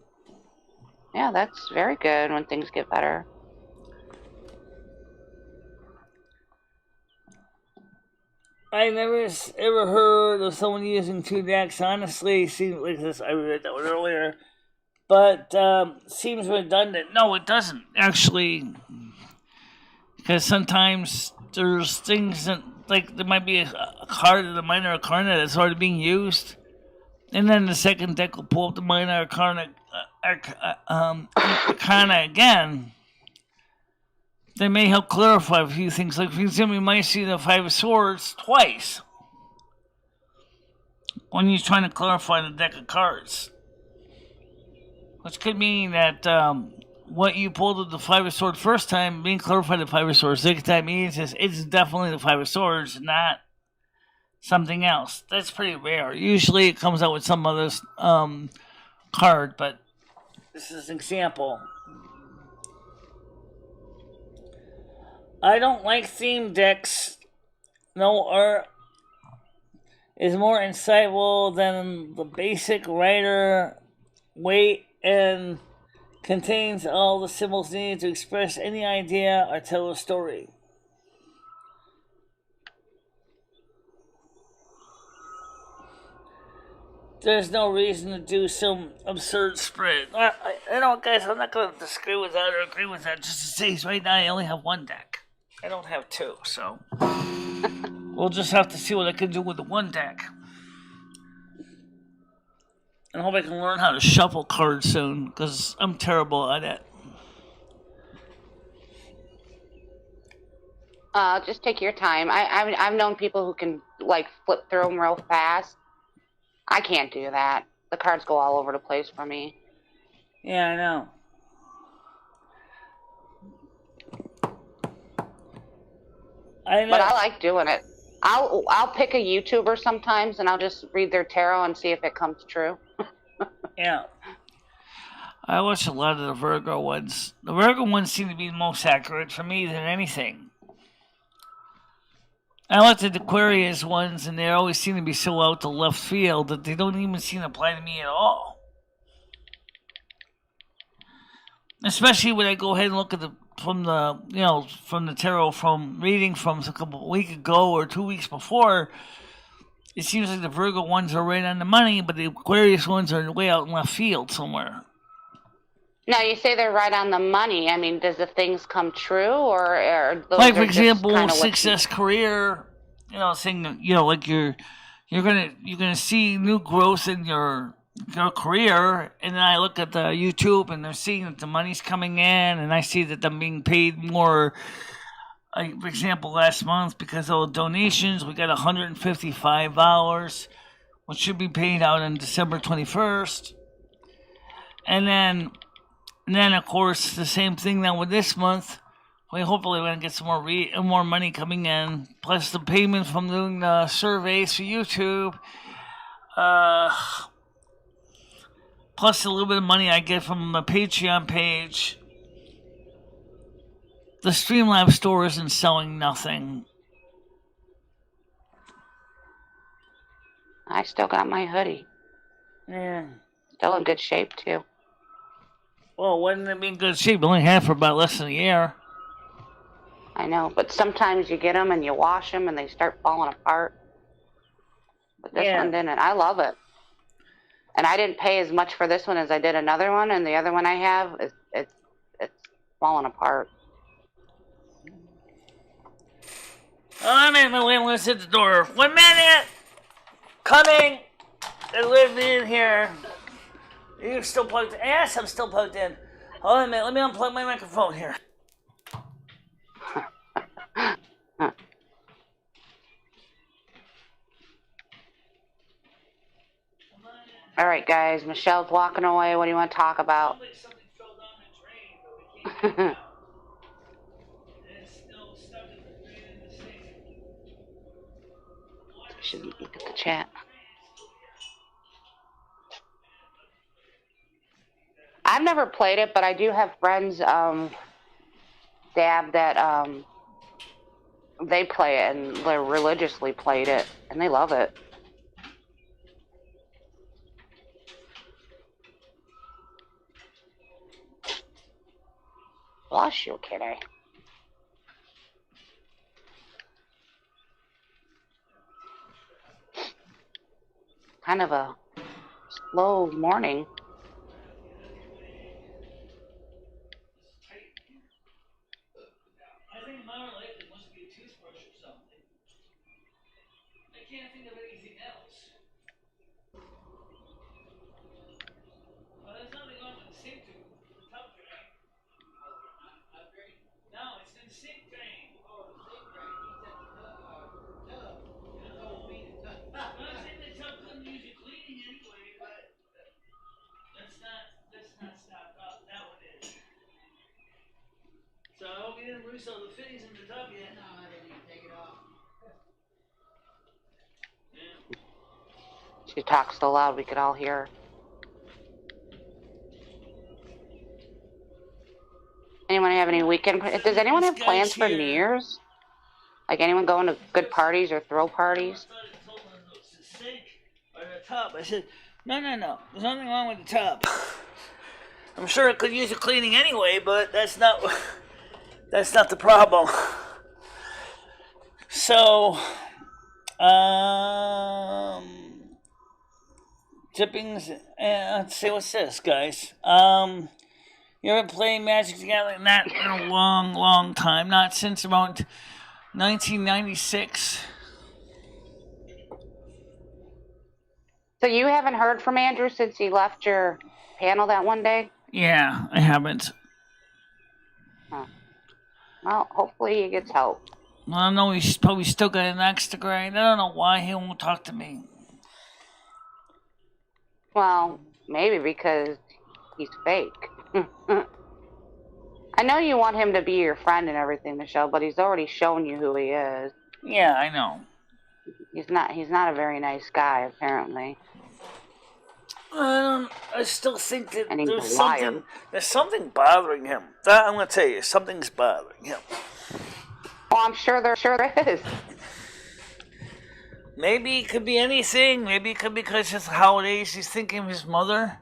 Yeah, that's very good when things get better. I never ever heard of someone using 2 decks. Honestly, it seems like this. I read that one earlier. But seems redundant. No, it doesn't, actually. Because sometimes there's things that, like, there might be a card of the minor arcana that's already being used. And then the second deck will pull up the minor arcana again. They may help clarify a few things. Like, for example, you might see the 5 of Swords twice when you're trying to clarify the deck of cards. Which could mean that what you pulled with the Five of Swords first time being clarified the Five of Swords second time means is it's definitely the Five of Swords, not something else. That's pretty rare. Usually it comes out with some other card, but this is an example. I don't like theme decks. No art is more insightful than the basic writer weight and contains all the symbols needed to express any idea or tell a story. There's no reason to do some absurd spread. I know, guys, I'm not going to disagree with that or agree with that. Just to say, right now I only have one deck. I don't have two, so we'll just have to see what I can do with the one deck. And I hope I can learn how to shuffle cards soon, because I'm terrible at it. Just take your time. I've known people who can like flip through them real fast. I can't do that. The cards go all over the place for me. Yeah, I know. But I like doing it. I'll pick a YouTuber sometimes and I'll just read their tarot and see if it comes true. Yeah. I watch a lot of the Virgo ones. The Virgo ones seem to be the most accurate for me than anything. I looked at the Aquarius ones, and they always seem to be so out to left field that they don't even seem to apply to me at all. Especially when I go ahead and look at from the tarot from reading from a couple of weeks ago or 2 weeks before. It seems like the Virgo ones are right on the money, but the Aquarius ones are way out in left field somewhere. Now, you say they're right on the money. I mean, does the things come true, or those like for are example, just kind of success career. Saying that, like you're gonna see new growth in your career, and then I look at the YouTube and they're seeing that the money's coming in, and I see that I'm being paid more. Like for example, last month because of the donations, we got $155, which should be paid out on December 21st, and then of course the same thing now with this month. We hopefully we're gonna get some more money coming in, plus the payment from doing the surveys for YouTube, plus a little bit of money I get from the Patreon page. The Streamlabs store isn't selling nothing. I still got my hoodie. Yeah. Still in good shape too. Well, wouldn't it be in good shape? Only had for about less than a year. I know, but sometimes you get them and you wash them and they start falling apart. But this one didn't. I love it. And I didn't pay as much for this one as I did another one, and the other one I have, it's falling apart. I'm in my way. Let's hit the door. 1 minute! Coming! I live in here. You're still plugged in? Yes, I'm still plugged in. Hold on a minute. Let me unplug my microphone here. All right, guys. Michelle's walking away. What do you want to talk about? Something fell down the drain, but we can't get it out. It's still stuck in the drain in the sink. Should look at the chat. I've never played it, but I do have friends, Dab, that they play it and they religiously played it, and they love it. Bless you, kitty. Kind of a slow morning. I think mine lately must be a toothbrush or something. I can't think of anything else. Well, there's nothing wrong with the sink tube, the tub drain. No, it's in the sink drain. Oh, the sink drain. He's at the tub. Well, it's in the tub couldn't use it cleaning anyway, but you didn't release all the fitties in the tub yet. No, I didn't even take it off. She talks so loud we could all hear her. Anyone have any weekend? Does anyone have plans for New Year's? Like anyone going to good parties or throw parties? Or the tub. I said, no. There's nothing wrong with the tub. I'm sure it could use a cleaning anyway, but that's not the problem. So, dippings. Let's see, what's this, guys? You haven't played Magic the Gathering that in a long, long time. Not since about 1996. So you haven't heard from Andrew since he left your panel that one day? Yeah, I haven't. Huh. Well, hopefully he gets help. I don't know, he's probably still got an axe to grind. I don't know why he won't talk to me. Well, maybe because he's fake. I know you want him to be your friend and everything, Michelle, but he's already shown you who he is. Yeah, I know. He's not a very nice guy, apparently. I still think that and he's a liar. There's something bothering him. I'm going to tell you, something's bothering him. Oh, I'm sure there is. Maybe it could be anything. Maybe it could be because it's the holidays. He's thinking of his mother.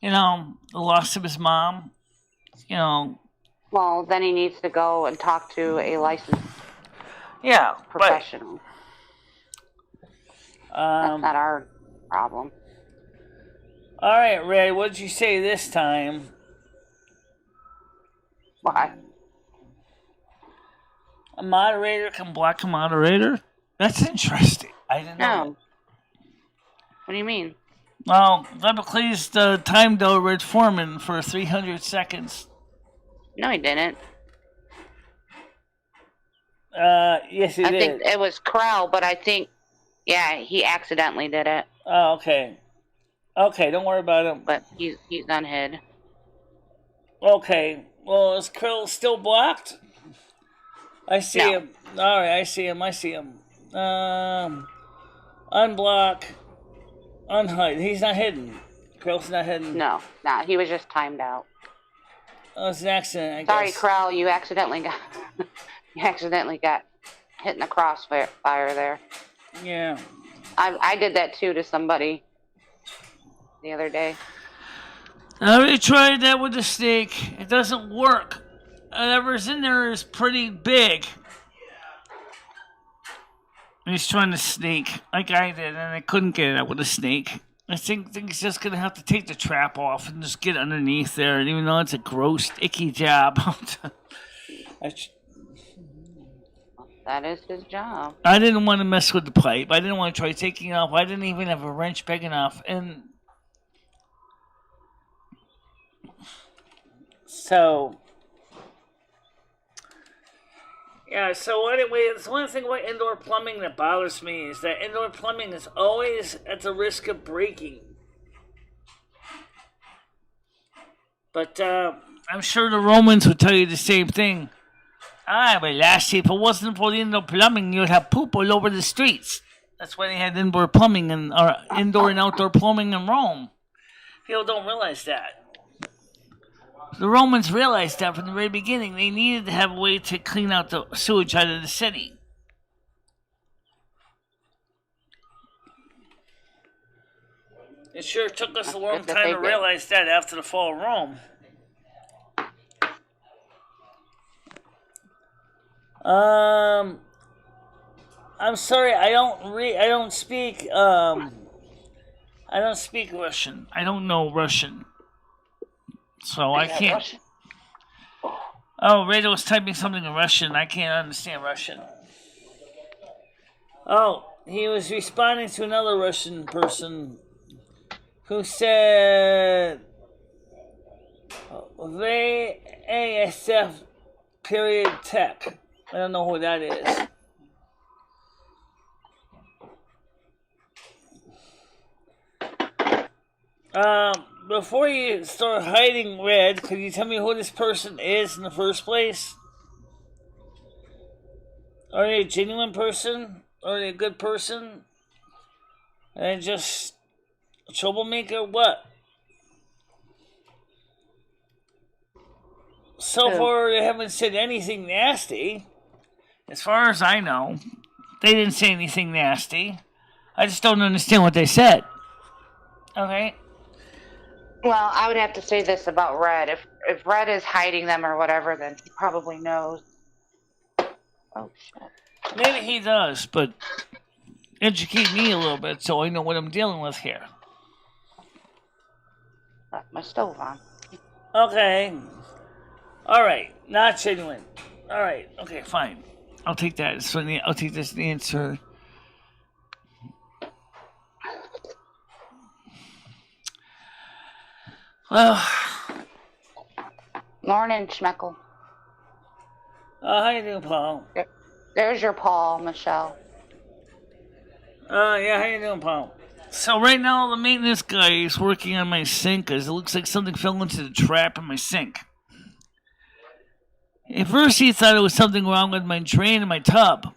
You know, the loss of his mom. You know. Well, then he needs to go and talk to a licensed professional. Right. That's not our problem. All right, Ray, what did you say this time? What? A moderator can block a moderator? That's interesting. I didn't know. No. What do you mean? Well, Lemon the time though Red Foreman for 300 seconds. No, he didn't. Yes, he did. I think it was Krell, but I think, yeah, he accidentally did it. Oh, okay. Okay, don't worry about him. But he's unhid. Okay. Well, is Krell still blocked? I see him. All right, I see him. Unblock. Unhide. He's not hidden. Krell's not hidden. No, he was just timed out. Oh, it's an accident, I guess. Sorry, Krell, you accidentally got hit in the crossfire there. Yeah. I did that too to somebody the other day. I already tried that with the snake. It doesn't work. Whatever's in there is pretty big. He's trying to snake like I did, and I couldn't get it out with a snake. I think he's just going to have to take the trap off and just get underneath there. And even though it's a gross, icky job. That is his job. I didn't want to mess with the pipe. I didn't want to try taking it off. I didn't even have a wrench big enough. And so, yeah, so anyway, it's one thing about indoor plumbing that bothers me is that indoor plumbing is always at the risk of breaking. But I'm sure the Romans would tell you the same thing. But lassie, if it wasn't for the indoor plumbing, you'd have poop all over the streets. That's why they had indoor plumbing or indoor and outdoor plumbing in Rome. People don't realize that. The Romans realized that from the very beginning. They needed to have a way to clean out the sewage out of the city. It sure took us a long time to realize that after the fall of Rome. I'm sorry, I don't speak Russian. I don't know Russian. So I can't. Russian? Oh, Rado was typing something in Russian. I can't understand Russian. Oh, he was responding to another Russian person who said VASF period tech. I don't know who that is. Before you start hiding, Red, could you tell me who this person is in the first place? Are they a genuine person? Are they a good person? Are they just a troublemaker? What? So far, they haven't said anything nasty. As far as I know, they didn't say anything nasty. I just don't understand what they said. Okay. Well, I would have to say this about Red. If Red is hiding them or whatever, then he probably knows. Oh shit. Maybe he does, but educate me a little bit so I know what I'm dealing with here. Left my stove on. Okay. Alright. Not genuine. Alright. Okay, fine. I'll take that. So I'll take this answer. Well. Morning, Schmeckle. How you doing, Paul? There's your Paul, Michelle. Yeah, how you doing, Paul? So right now the maintenance guy is working on my sink because it looks like something fell into the trap in my sink. At first he thought it was something wrong with my drain and my tub.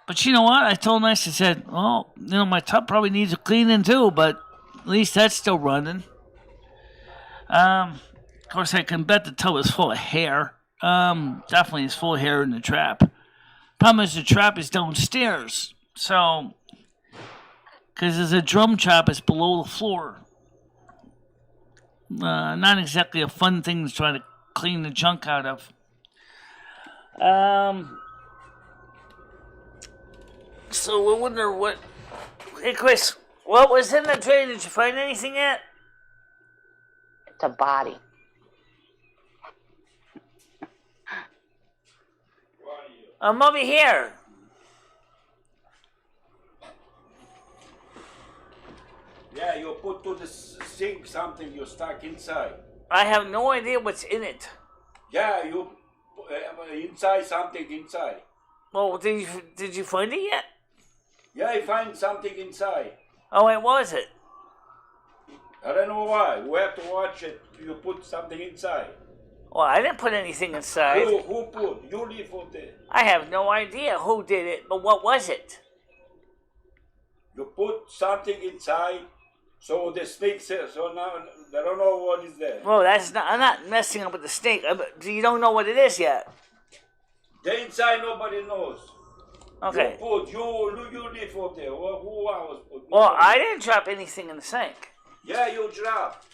But you know what? I told him, I said, well, my tub probably needs a cleaning too, but at least that's still running. Of course, I can bet the tub is full of hair. Definitely is full of hair in the trap. Problem is the trap is downstairs. So, because there's a drum trap, it's below the floor. Not exactly a fun thing to try to clean the junk out of. So I wonder what... Hey, Chris, what was in the drain? Did you find anything yet? It's a body. I'm over here. Yeah, you put to the sink something you stuck inside. I have no idea what's in it. Yeah, you inside something inside. Well, did you find it yet? Yeah, I find something inside. Oh, what was it? I don't know why. We have to watch it. You put something inside. Well, I didn't put anything inside. Who put? You live for there. I have no idea who did it, but what was it? You put something inside, so the snake says, so now I don't know what is there. Well, I'm not messing up with the snake. You don't know what it is yet. The inside nobody knows. Okay. You live for there. Who was put? Well, I didn't drop anything in the sink. Yeah, you dropped.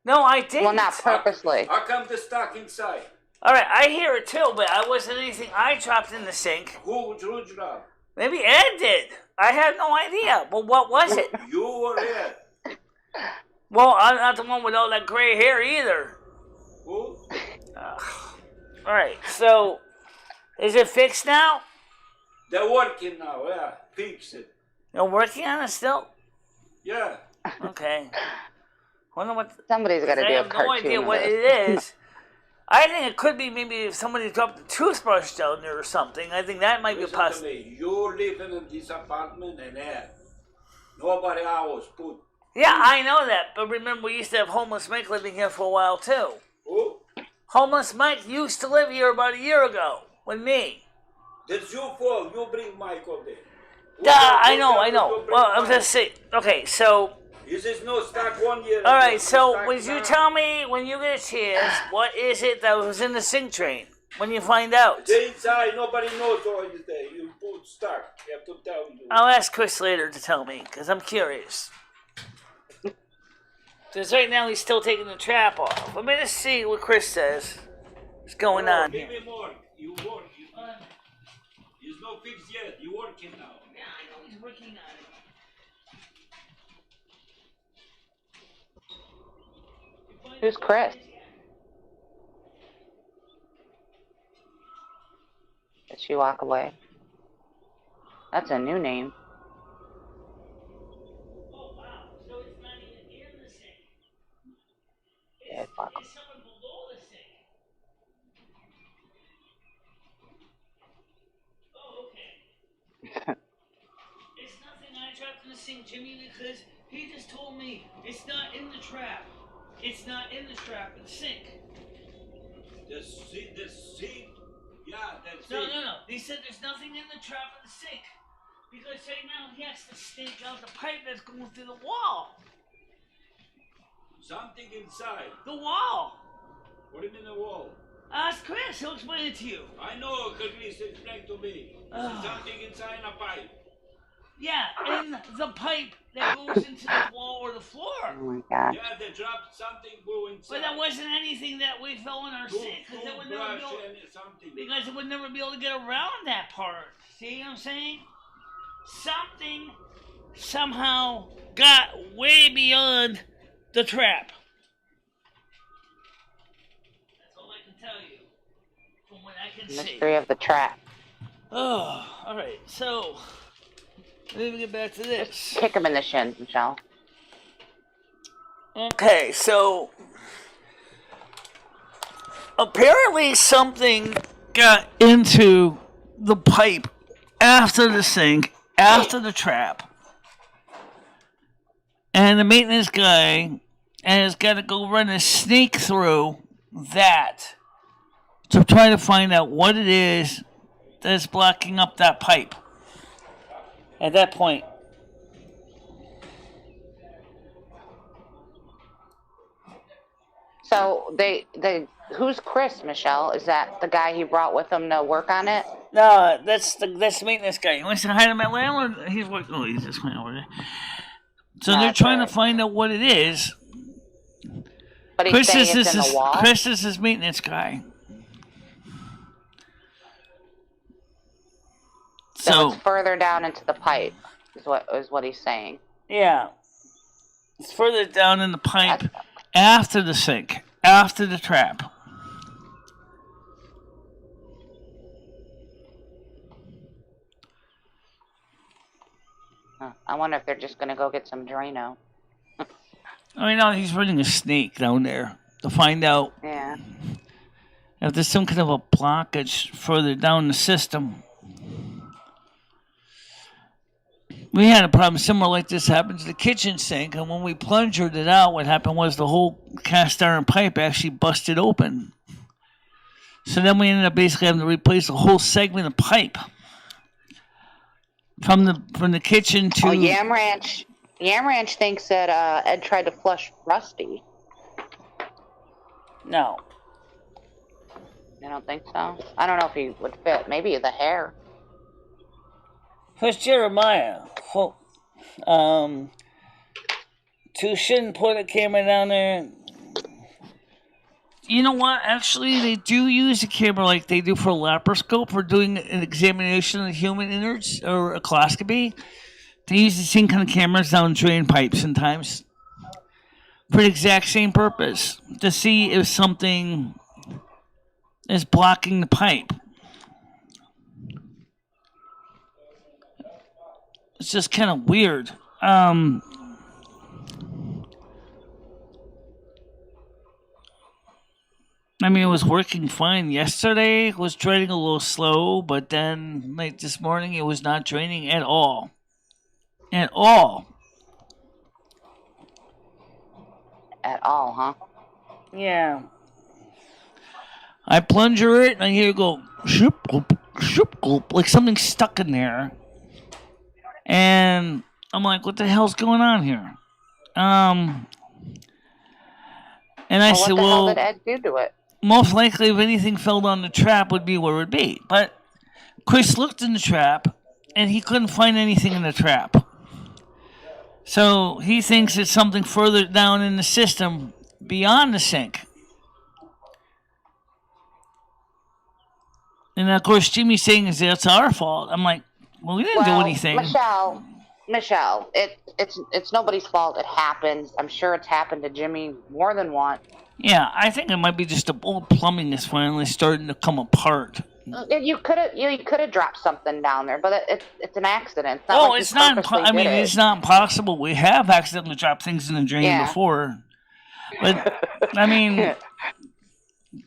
No, I didn't. Well, not purposely. How come the stuck inside? All right, I hear it too, but I wasn't anything I dropped in the sink. Who dropped? Maybe Ed did. I have no idea. But what was it? You were here. Well, I'm not the one with all that gray hair either. Who? All right, so is it fixed now? They're working now, yeah. Fix it. You're working on it still? Yeah. Okay. Wonder what. Somebody's got to do a cartoon. I have no idea what it is. I think it could be maybe if somebody dropped a toothbrush down there or something. I think that might be possible. You live in this apartment and nobody else put. Yeah, I know that. But remember, we used to have Homeless Mike living here for a while, too. Who? Homeless Mike used to live here about a year ago with me. That's your fault. You bring Mike over there. I know. Well, I'm just saying. Okay, so. This is no stuck 1 year. All right, so would you tell me when you get a chance what is it that was in the sink drain when you find out? The inside, nobody knows what is there. You put stuck. You have to tell you. I'll ask Chris later to tell me because I'm curious. Because right now he's still taking the trap off. Let me just see what Chris says. What's going on here? Give me more. You work. It's not fixed yet. You're working now. Yeah, I know he's working on it. Who's Chris? Did she walk away? That's a new name. Oh, wow. So it's not even in the sink. Yeah, fuck. It's someone below the sink. Oh, okay. It's nothing I dropped in the sink, Jimmy, because he just told me it's not in the trap. It's not in the trap in the sink. The sink? Yeah, that's No, it. no. He said there's nothing in the trap of the sink. Because right now he has to stake out the pipe that's going through the wall. Something inside. The wall. What do you mean the wall? Ask Chris, he'll explain it to you. I know, because Chris explained to me. There's something inside a pipe. Yeah, in the pipe that goes into the wall or the floor. Oh my God. Yeah, they dropped something go inside. But that wasn't anything that we fell in our sink. Because it would never be able, because it would never be able to get around that part. See what I'm saying? Something somehow got way beyond the trap. That's all I can tell you. From what I can see. Mystery of the trap. Oh, alright, so let me get back to this. Kick him in the shins, Michelle. Okay, so apparently something got into the pipe after the sink, after the trap. And the maintenance guy has got to go run a snake through that to try to find out what it is that's blocking up that pipe. At that point. So who's Chris, Michelle? Is that the guy he brought with him to work on it? No, that's the maintenance guy. He wants to hire my landlord. He's working. Oh, he's just went over there. So they're trying to find out what it is. But he's saying it's in the wall? Chris is his maintenance guy. So it's further down into the pipe, is what he's saying. Yeah. It's further down in the pipe after the sink, after the trap. I wonder if they're just going to go get some Drano. I mean, no, he's running a snake down there to find out if there's some kind of a blockage further down the system. We had a problem similar like this happened to the kitchen sink, and when we plunged it out, what happened was the whole cast iron pipe actually busted open. So then we ended up basically having to replace the whole segment of pipe from the kitchen to. Oh, Yam Ranch thinks that Ed tried to flush Rusty. No. I don't think so. I don't know if he would fit. Maybe the hair. Who's Jeremiah? Tushin put a camera down there. You know what? Actually, they do use a camera like they do for a laparoscope for doing an examination of the human innards or a coloscopy. They use the same kind of cameras down drain pipes sometimes for the exact same purpose, to see if something is blocking the pipe. It's just kind of weird. I mean, it was working fine yesterday. It was draining a little slow, but then, like this morning, it was not draining at all. At all. At all, huh? Yeah. I plunger it, and I hear it go, shoop, gulp, shoop, gulp, like something stuck in there. And I'm like, what the hell's going on here? And I said, well, what the hell did Ed do to it? Most likely, if anything fell down the trap, would be where it would be. But Chris looked in the trap, and he couldn't find anything in the trap. So he thinks it's something further down in the system beyond the sink. And of course, Jimmy's saying is that's our fault. I'm like, well, we didn't do anything. Michelle, it's nobody's fault. It happens. I'm sure it's happened to Jimmy more than once. Yeah, I think it might be just the old plumbing is finally starting to come apart. You could have dropped something down there, but it's an accident. It's not it's not. It's not impossible. We have accidentally dropped things in the drain before, but I mean, Ed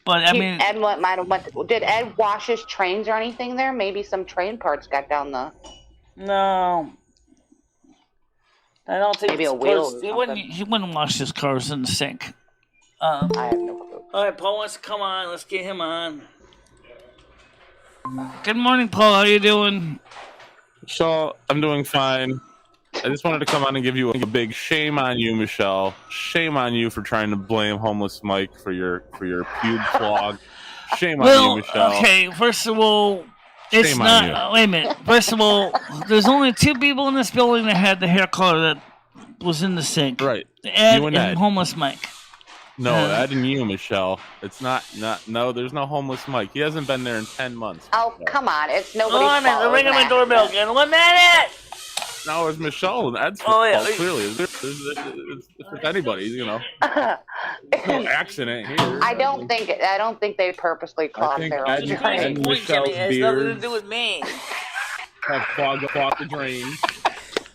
might have went. Did Ed wash his trains or anything there? Maybe some train parts got down the. No, I don't think. Maybe a wheel. He wouldn't wash his cars in the sink. I have no clue. All right, Paul wants to come on. Let's get him on. Good morning, Paul. How you doing? Michelle, I'm doing fine. I just wanted to come on and give you a big shame on you, Michelle. Shame on you for trying to blame homeless Mike for your pube clog. Shame on you, Michelle. Okay. First of all, it's Shame on not. you. Wait a minute. First of all, there's only 2 people in this building that had the hair color that was in the sink. Right. Ed You and Ed. homeless Mike. No, Ed and you, Michelle. It's not. No, there's no homeless Mike. He hasn't been there in 10 months. Oh, Michelle. come on. It's nobody's Oh, fault. they're ringing my doorbell again. 1 minute. No, it's Michelle and Ed's Oh, yeah. fault, clearly. It's anybody, you know. There's no accident here. I don't think they purposely clogged their own Ed drain. and Michelle's It has nothing to beards do with me. have clogged the drain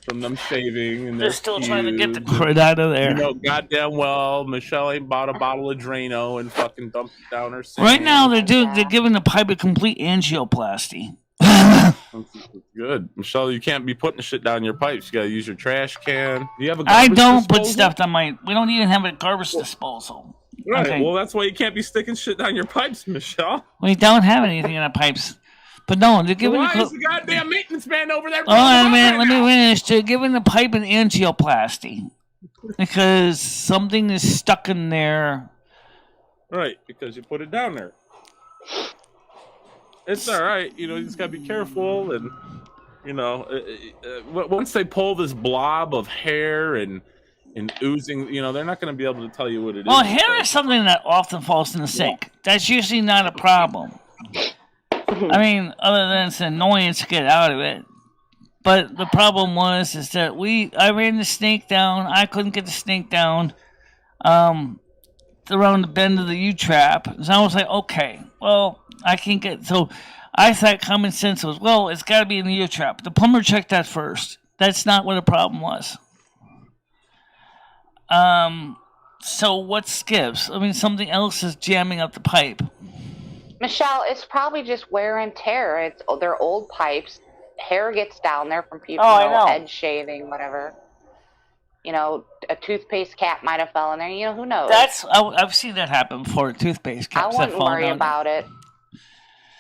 from them shaving, and They're still trying to get the crud out of there. You know, goddamn well, Michelle ain't bought a bottle of Drano and fucking dumped it down her sink. Right now, they're giving the pipe a complete angioplasty. It's good, Michelle. You can't be putting shit down your pipes. You gotta use your trash can. Do you have a I garbage don't put disposal? stuff on my. We don't even have a garbage disposal. Right. Okay. Well, that's why you can't be sticking shit down your pipes, Michelle. We don't have anything in our pipes. But no, they're giving Why the. is the goddamn maintenance man over there? Oh, man, let me finish. They're giving the pipe an angioplasty because something is stuck in there. Right, because you put it down there. It's all right. You know, you just gotta be careful, and you know, once they pull this blob of hair and oozing, you know, they're not going to be able to tell you what it is. Well, hair is something that often falls in the sink. That's usually not a problem. I mean, other than it's an annoyance to get out of it. But the problem is that I ran the snake down. I couldn't get the snake down around the bend of the U-trap. So I was like, okay, well, I can't get... So I thought common sense was, well, it's got to be in the U-trap. The plumber checked that first. That's not what the problem was. So what skips? I mean, something else is jamming up the pipe. Michelle, it's probably just wear and tear. They're old pipes. Hair gets down there from people, head shaving, whatever. You know, a toothpaste cap might have fell in there. You know, who knows? I've seen that happen before. A toothpaste cap. I wouldn't worry about it.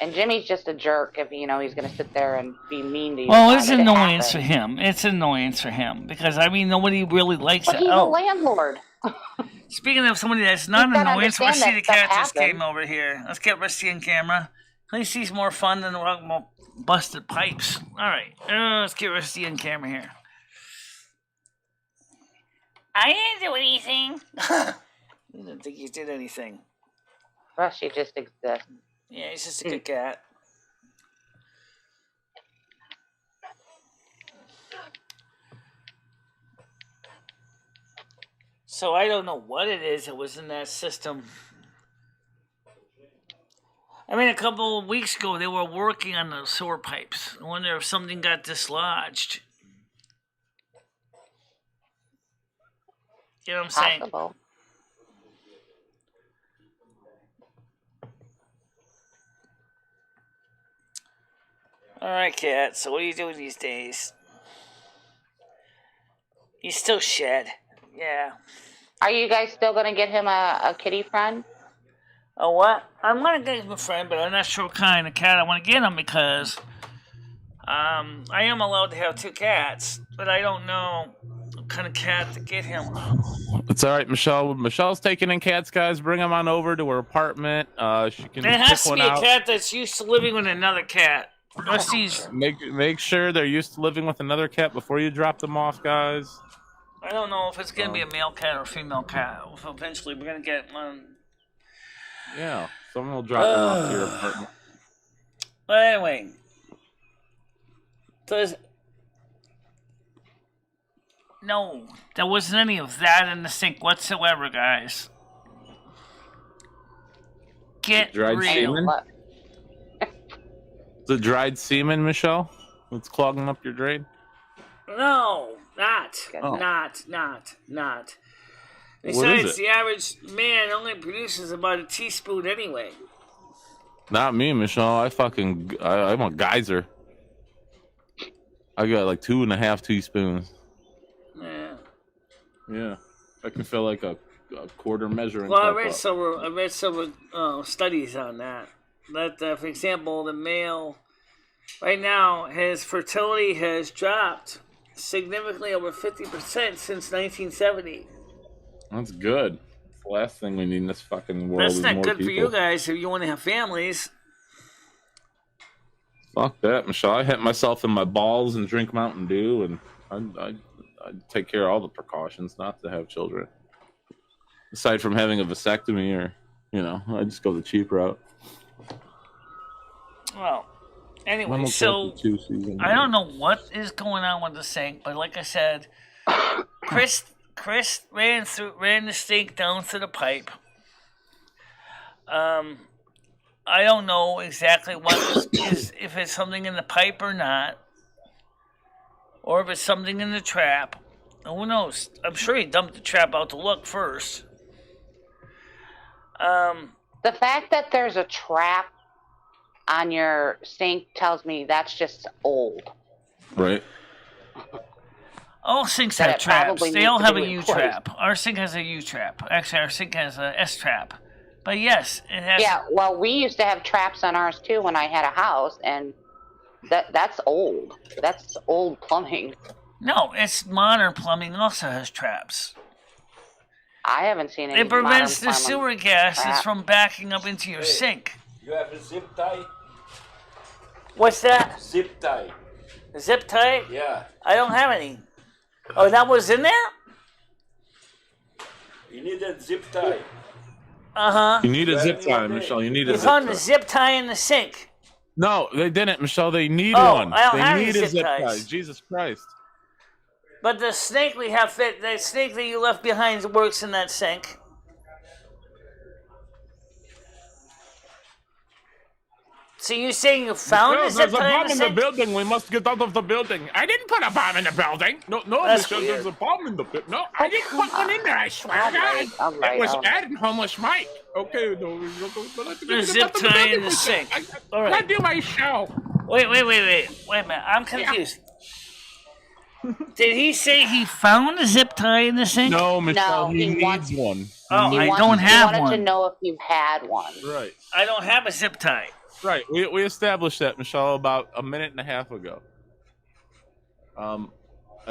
And Jimmy's just a jerk if he's going to sit there and be mean to you. Well, it's an annoyance for him. It's an annoyance for him because I mean nobody really likes it. He's a landlord. Speaking of somebody that's not an annoyance, Rusty the cat just came over here. Let's get Rusty on camera. At least he's more fun than the busted pipes. All right, let's get Rusty on camera here. I didn't do anything. I didn't think you did anything. Rusty just exists. Yeah, he's just a good cat. So I don't know what it is that was in that system. I mean, a couple of weeks ago, they were working on the sewer pipes. I wonder if something got dislodged. You know what I'm saying? Possible. All right, Cat. So what are you doing these days? You still shed. Yeah. Are you guys still going to get him a kitty friend? Oh, what? I'm going to get him a friend, but I'm not sure what kind of cat I want to get him because I am allowed to have 2 cats, but I don't know what kind of cat to get him. It's all right, Michelle. Michelle's taking in cats, guys. Bring them on over to her apartment. She can It has to pick be one a out. cat that's used to living with another cat. Rusty's. Make sure they're used to living with another cat before you drop them off, guys. I don't know if it's going to be a male cat or a female cat. Eventually, we're going to get one. Yeah, someone will drop them off to your apartment. But anyway, no, there wasn't any of that in the sink whatsoever, guys. Get Dried real. semen? The dried semen, Michelle? That's clogging up your drain? No, not. Besides, the average man only produces about a teaspoon anyway. Not me, Michelle. I'm a geyser. I got like 2.5 teaspoons. Yeah. I can feel like a quarter measuring cup. I read some studies on that. that, for example, the male, right now, his fertility has dropped significantly over 50% since 1970. That's good. It's the last thing we need in this fucking world. That's is not more good people. for you guys if you want to have families. Fuck that, Michelle. I hit myself in my balls and drink Mountain Dew, and I'd take care of all the precautions not to have children. Aside from having a vasectomy, or I just go the cheap route. Well, anyway, so I don't know what is going on with the sink, but like I said, Chris ran the sink down to the pipe. I don't know exactly what is if it's something in the pipe or not, or if it's something in the trap. Who knows? I'm sure he dumped the trap out to look first. The fact that there's a trap on your sink tells me that's just old. Right. All sinks have traps. They all have a U-trap. Our sink has a U-trap. Actually, our sink has a S-trap. But yes, it has... Yeah, well, we used to have traps on ours, too, when I had a house, and that's old. That's old plumbing. No, it's modern plumbing also has traps. I haven't seen any. It prevents the sewer gases from backing up into your sink. You have a zip tie? What's that? Zip tie. A zip tie? Yeah. I don't have any. Oh, that was in there? You need a zip tie. Uh-huh. You need a zip tie, Michelle. You need a zip tie. You found a zip tie in the sink. No, they didn't, Michelle. They need one. I don't have they any need a zip ties. tie. Jesus Christ. But the snake we have fit, the snake that you left behind works in that sink. So you're saying you found a zip tie in the sink? There's a bomb in the building. We must get out of the building. I didn't put a bomb in the building. No, Michelle, there's a bomb in the building. No, I didn't put one in there. I swear to God. It was Ed and homeless Mike. Okay, no. There's a zip tie in the sink. All right. I do my show. Wait a minute. I'm confused. Did he say he found a zip tie in the sink? No, Michelle, he needs one. Oh, I don't have one. He wanted to know if you had one. Right. I don't have a zip tie. Right. We established that, Michelle, about a minute and a half ago.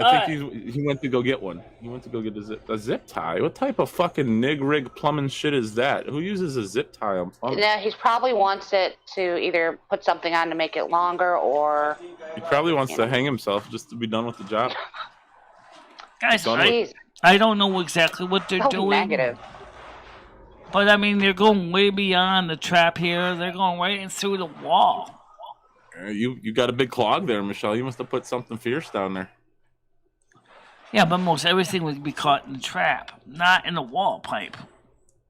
I think he went to go get one. He went to go get a zip tie. What type of fucking rig plumbing shit is that? Who uses a zip tie on plumbing? Yeah, he probably wants it to either put something on to make it longer, or he probably wants to hang himself just to be done with the job. Guys, I don't know exactly what they're doing. Negative. But I mean, they're going way beyond the trap here. They're going right in through the wall. You got a big clog there, Michelle. You must have put something fierce down there. Yeah, but most everything would be caught in the trap, not in the wall pipe.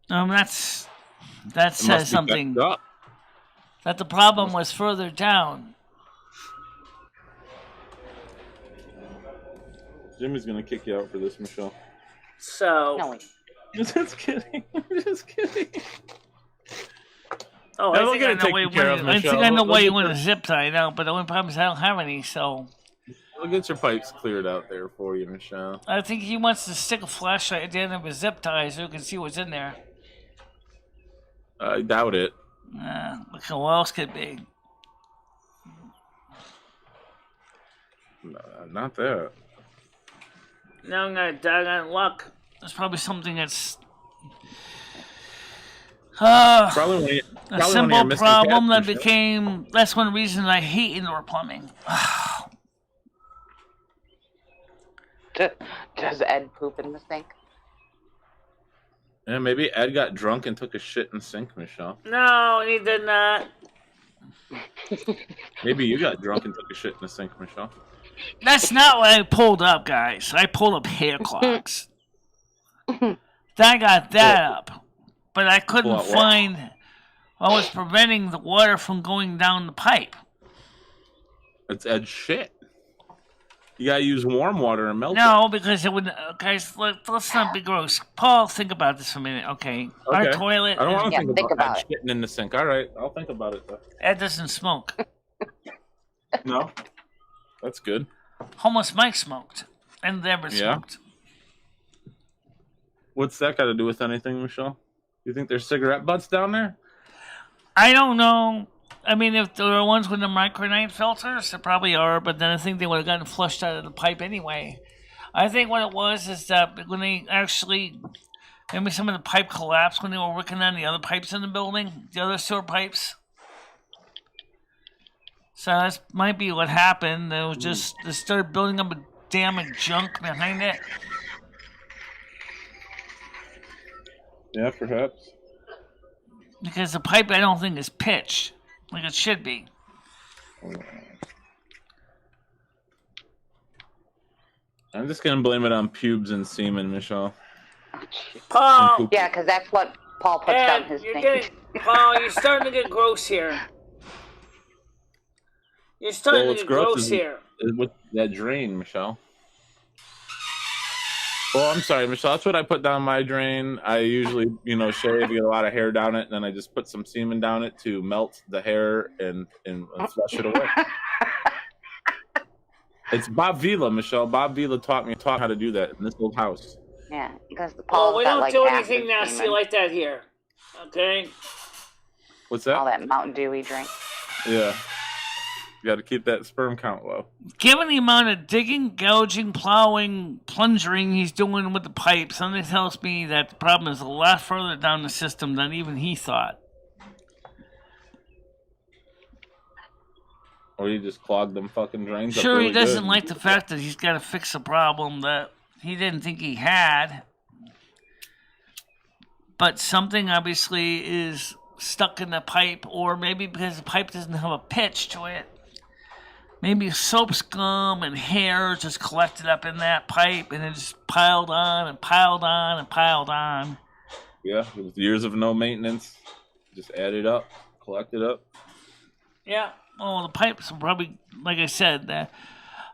That says something. That the problem was further down. Jimmy's gonna kick you out for this, Michelle. So. No, Just kidding. Just kidding. Oh, I think I know why you want a zip tie now, but the only problem is I don't have any, so. We'll get your pipes cleared out there for you, Michelle. I think he wants to stick a flashlight at the end of his zip tie so you can see what's in there. I doubt it. Look at what else could be. No, not that. Now I'm gonna doggone luck. There's probably something that's probably a simple problem that became. That's one reason I hate indoor plumbing. Does Ed poop in the sink? Yeah, maybe Ed got drunk and took a shit in the sink, Michelle. No, he did not. Maybe you got drunk and took a shit in the sink, Michelle. That's not what I pulled up, guys. I pulled up hair clogs. I got that up. But I couldn't find what was preventing the water from going down the pipe. It's Ed's shit. You gotta use warm water and melt it. No, because it would... Guys, let's not be gross. Paul, think about this for a minute, okay? Our toilet... I don't want to think about Ed shitting in the sink. All right, I'll think about it, though. Ed doesn't smoke. No? That's good. Homeless Mike smoked. And never smoked. What's that got to do with anything, Michelle? You think there's cigarette butts down there? I don't know. I mean, if there are ones with the micronite filters, there probably are, but then I think they would have gotten flushed out of the pipe anyway. I think what it was is that when they actually, maybe some of the pipe collapsed when they were working on the other pipes in the building, the other sewer pipes. So that might be what happened. It was just, they started building up a dam of junk behind it. Yeah, perhaps. Because the pipe, I don't think, is pitched like it should be. I'm just gonna blame it on pubes and semen, Michelle. Paul! Yeah, because that's what Paul puts down his thing. Paul, you're starting to get gross here. You're starting to get gross here. With that drain, Michelle. Well, I'm sorry, Michelle. That's what I put down my drain. I usually, shave, get a lot of hair down it, and then I just put some semen down it to melt the hair and flush it away. It's Bob Vila, Michelle. Bob Vila taught me how to do that in this old house. Yeah, because Paul. We don't do anything nasty like that here. Okay. What's that? All that Mountain Dew we drink. Yeah. You got to keep that sperm count low. Given the amount of digging, gouging, plowing, plunging he's doing with the pipe, something tells me that the problem is a lot further down the system than even he thought. Or you just clog them fucking drains up Sure, really he doesn't good. like the fact that he's got to fix a problem that he didn't think he had. But something obviously is stuck in the pipe, or maybe because the pipe doesn't have a pitch to it. Maybe soap scum and hair just collected up in that pipe and it just piled on and piled on and piled on. Yeah, with years of no maintenance, just add it up, collect it up. Yeah, well, the pipes will probably, like I said,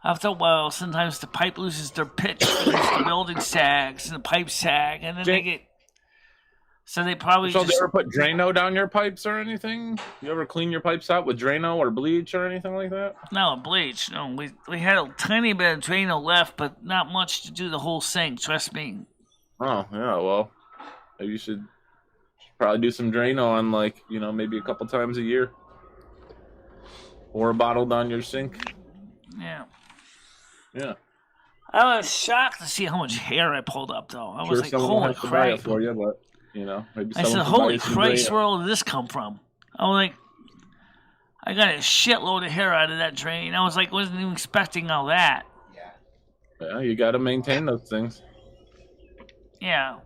after a while, sometimes the pipe loses their pitch because the building sags and the pipe sag, and then they get. So they probably So, you ever put Drano down your pipes or anything? You ever clean your pipes out with Drano or bleach or anything like that? No, bleach. No, we had a tiny bit of Drano left, but not much to do the whole sink, trust me. Oh, yeah, well, maybe you should probably do some Drano on, maybe a couple times a year. Or a bottle down your sink. Yeah. Yeah. I was shocked to see how much hair I pulled up, though. I was like, holy crap. Buy it for you, but, maybe I said, holy Christ, where did this come from? I was like, I got a shitload of hair out of that drain. I was like, wasn't even expecting all that. Yeah, you got to maintain those things. Yeah.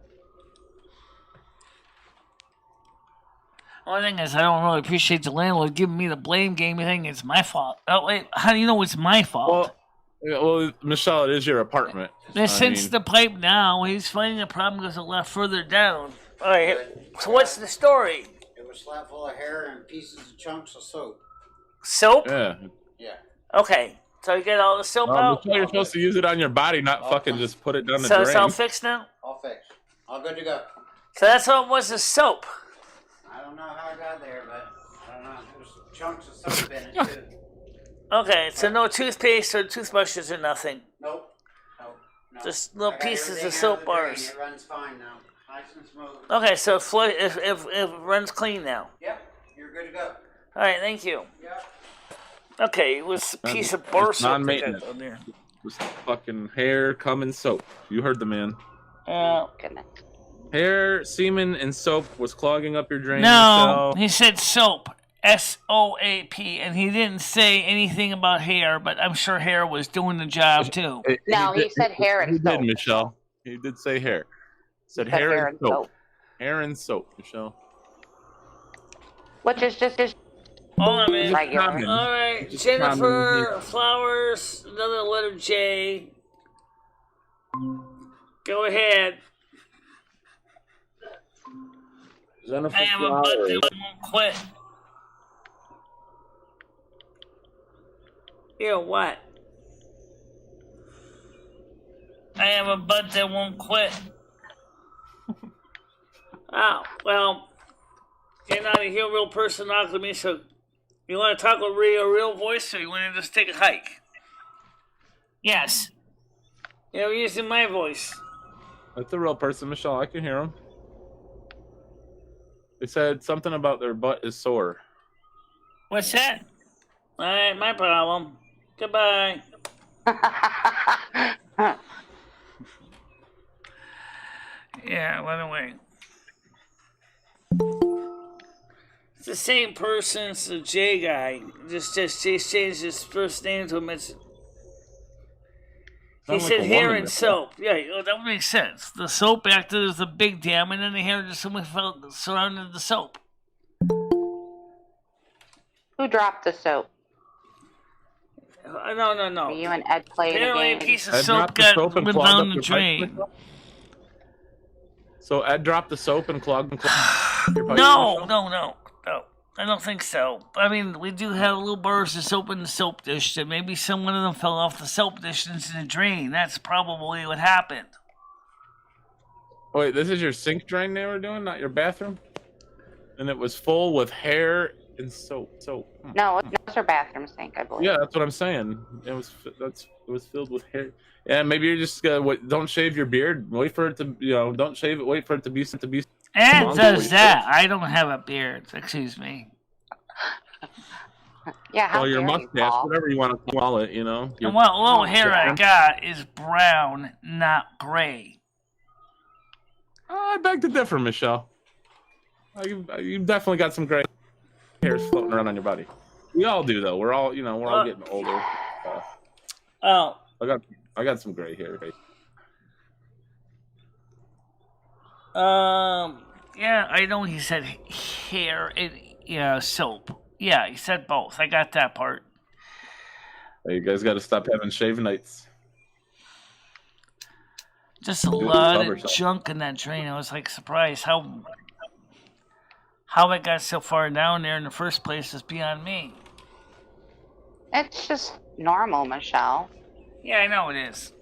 Only thing is, I don't really appreciate the landlord giving me the blame game. You think it's my fault? Oh wait, how do you know it's my fault? Well, Michelle, it is your apartment. Since the pipe now, he's finding a problem because it left further down. All right. So what's the story? It was slap full of hair and pieces of chunks of soap. Soap? Yeah. Yeah. Okay. So you get all the soap out? Michelle, you're supposed to use it on your body, not fucking just put it down the So drain. it's all fixed now? All fixed. All good to go. So that's all it was, is soap. I don't know how I got there, but I don't know. There was chunks of soap in it, too. Okay, so no toothpaste or toothbrushes or nothing. Nope. No. Just little I got pieces everything of soap out the drain. bars. It runs fine now. Nice and smooth. Okay, so if it runs clean now. Yep. You're good to go. All right, thank you. Yep. Okay, it was a piece of bar soap non-maintenance. on there. Just fucking hair, cum, and soap. You heard the man. Goodness. Hair, semen, and soap was clogging up your drain. No, he said soap. SOAP, and he didn't say anything about hair, but I'm sure hair was doing the job too. No, he said hair and soap. He soap. did, Michelle. He did say hair. Said He said hair and soap. Hair and soap, Michelle. Which is just Hold on a minute. regular. All right, Just Jennifer common. Flowers, another letter J. Go ahead. Jennifer I have a butt Flowers. that won't quit. Yeah, what? I have a butt that won't quit. Oh, well, you're not a real person talking to me, so you want to talk with a real voice, or you want to just take a hike? Yes. You're using my voice. That's a real person, Michelle. I can hear him. They said something about their butt is sore. What's that? All right, my problem. Goodbye. Yeah, by the way. It's the same person as the J guy. Just changed his first name to Mitch. He said hair and soap. Yeah, that would make sense. The soap acted as a big dam, and then the hair just surrounded the soap. Who dropped the soap? No. You and Ed played Apparently, a game. a piece of soap went down the drain. So Ed dropped the soap and clogged your pipe? No. I don't think so. I mean, we do have little bars of soap in the soap dish, and maybe some one of them fell off the soap dish into the drain. That's probably what happened. Wait, this is your sink drain they were doing, not your bathroom? And it was full with hair and soap. No, that's her bathroom sink, I believe. Yeah, that's what I'm saying. It was filled with hair. Yeah, maybe you're just don't shave your beard. Wait for it to, don't shave it. Wait for it to be. Ed does that. I don't have a beard. Excuse me. Yeah, how your mustache, whatever you want to call it, And what little hair I got is brown, not gray. I beg to differ, Michelle. You definitely got some gray hairs floating around on your body. We all do, though. We're all, we're all getting older. I got some gray hair. Yeah, I know he said hair and soap. Yeah, he said both. I got that part. You guys got to stop having shave nights. Just a lot of junk in that drain. I was like surprised how it got so far down there in the first place is beyond me. It's just normal, Michelle. Yeah, I know it is.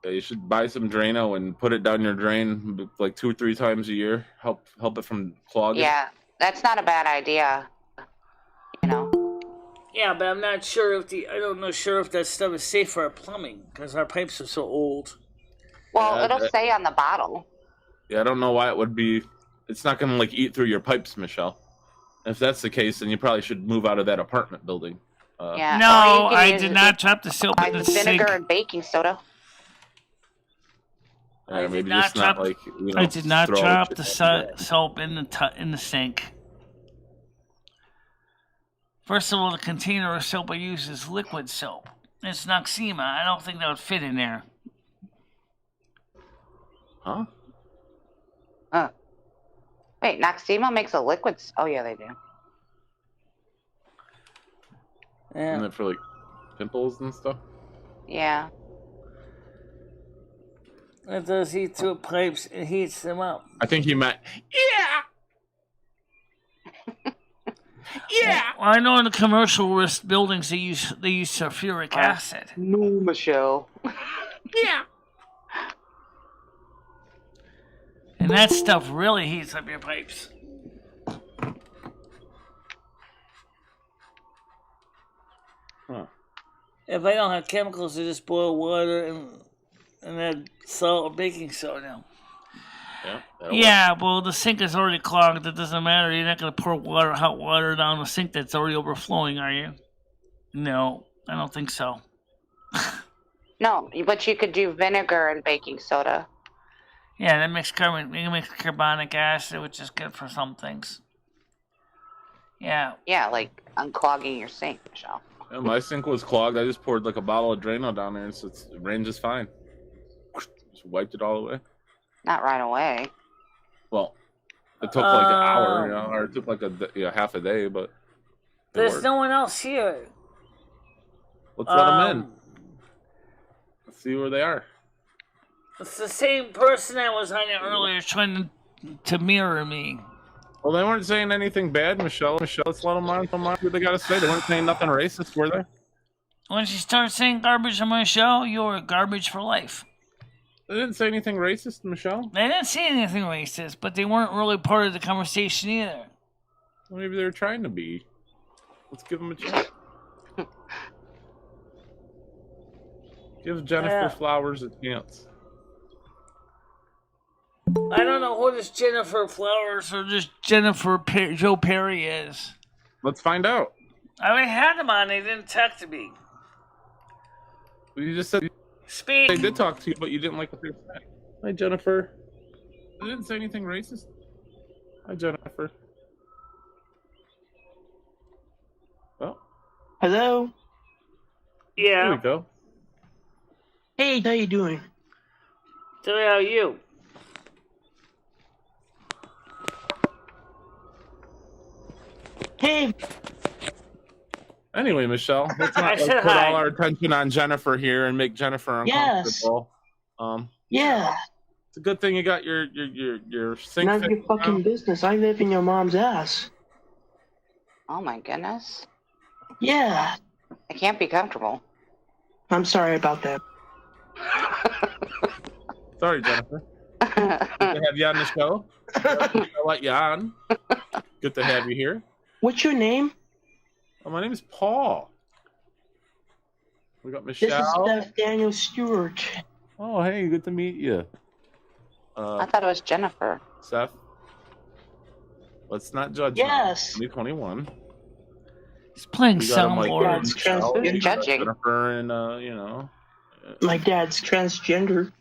Yeah, you should buy some Drano and put it down your drain like 2 or 3 times a year. Help it from clogging. Yeah, that's not a bad idea. Yeah, but I'm not sure if that stuff is safe for our plumbing because our pipes are so old. Well, it'll say on the bottle. Yeah, I don't know why it would be. It's not going to eat through your pipes, Michelle. If that's the case, then you probably should move out of that apartment building. Yeah. No, I did not drop the soap in the sink. Vinegar and baking soda. I did not drop the soap in the sink. First of all, the container of soap I use is liquid soap. It's Noxema. I don't think that would fit in there. Huh? Wait, Noxema makes a liquid. Oh yeah, they do. Yeah. Isn't it for pimples and stuff? Yeah. It does heat through pipes. It heats them up. I think he meant, yeah. Yeah. Well, I know in the commercial risk buildings they use sulfuric acid. No, Michelle. Yeah. And that stuff really heats up your pipes. Huh. If I don't have chemicals, I just boil water and add salt or baking soda. Yeah, well, the sink is already clogged. It doesn't matter. You're not going to pour hot water down the sink that's already overflowing, are you? No, I don't think so. No, but you could do vinegar and baking soda. Yeah, that makes carbonic acid, which is good for some things. Yeah. Yeah, like unclogging your sink, Michelle. Yeah, my sink was clogged. I just poured a bottle of Drano down there, so it ran just fine. Just wiped it all away. Not right away. Well, it took an hour, or it took half a day, but there's no one else here. Let's let them in. Let's see where they are. It's the same person that was on it earlier trying to mirror me. Well, they weren't saying anything bad, Michelle. Let's let them on what they got to say. They weren't saying nothing racist, were they? Once you start saying garbage on my show, you're garbage for life. They didn't say anything racist, Michelle. They didn't say anything racist, but they weren't really part of the conversation either. Well, maybe they're trying to be. Let's give them a chance. Give Jennifer Flowers a chance. I don't know who this Jennifer Flowers or this Joe Perry is. Let's find out. I already had them on. They didn't talk to me. You just said Speak. they did talk to you, but you didn't like what they said. Hi, Jennifer. I didn't say anything racist. Hi, Jennifer. Oh. Hello. Yeah. There we go. Hey, how you doing? So how are you? Hey. Anyway, Michelle, let's not put all our attention on Jennifer here and make Jennifer uncomfortable. Yeah. It's a good thing you got your sink. None of your fucking business. I live in your mom's ass. Oh my goodness. Yeah. I can't be comfortable. I'm sorry about that. Sorry, Jennifer. Good to have you on the show. I'll let you on. Good to have you here. What's your name? Oh, my name is Paul. We got Michelle. This is Daniel Stewart. Oh, hey, good to meet you. I thought it was Jennifer. Seth. Let's not judge. Yes. 2021. He's playing soundboard. You're judging. Jennifer and you know. My dad's transgender.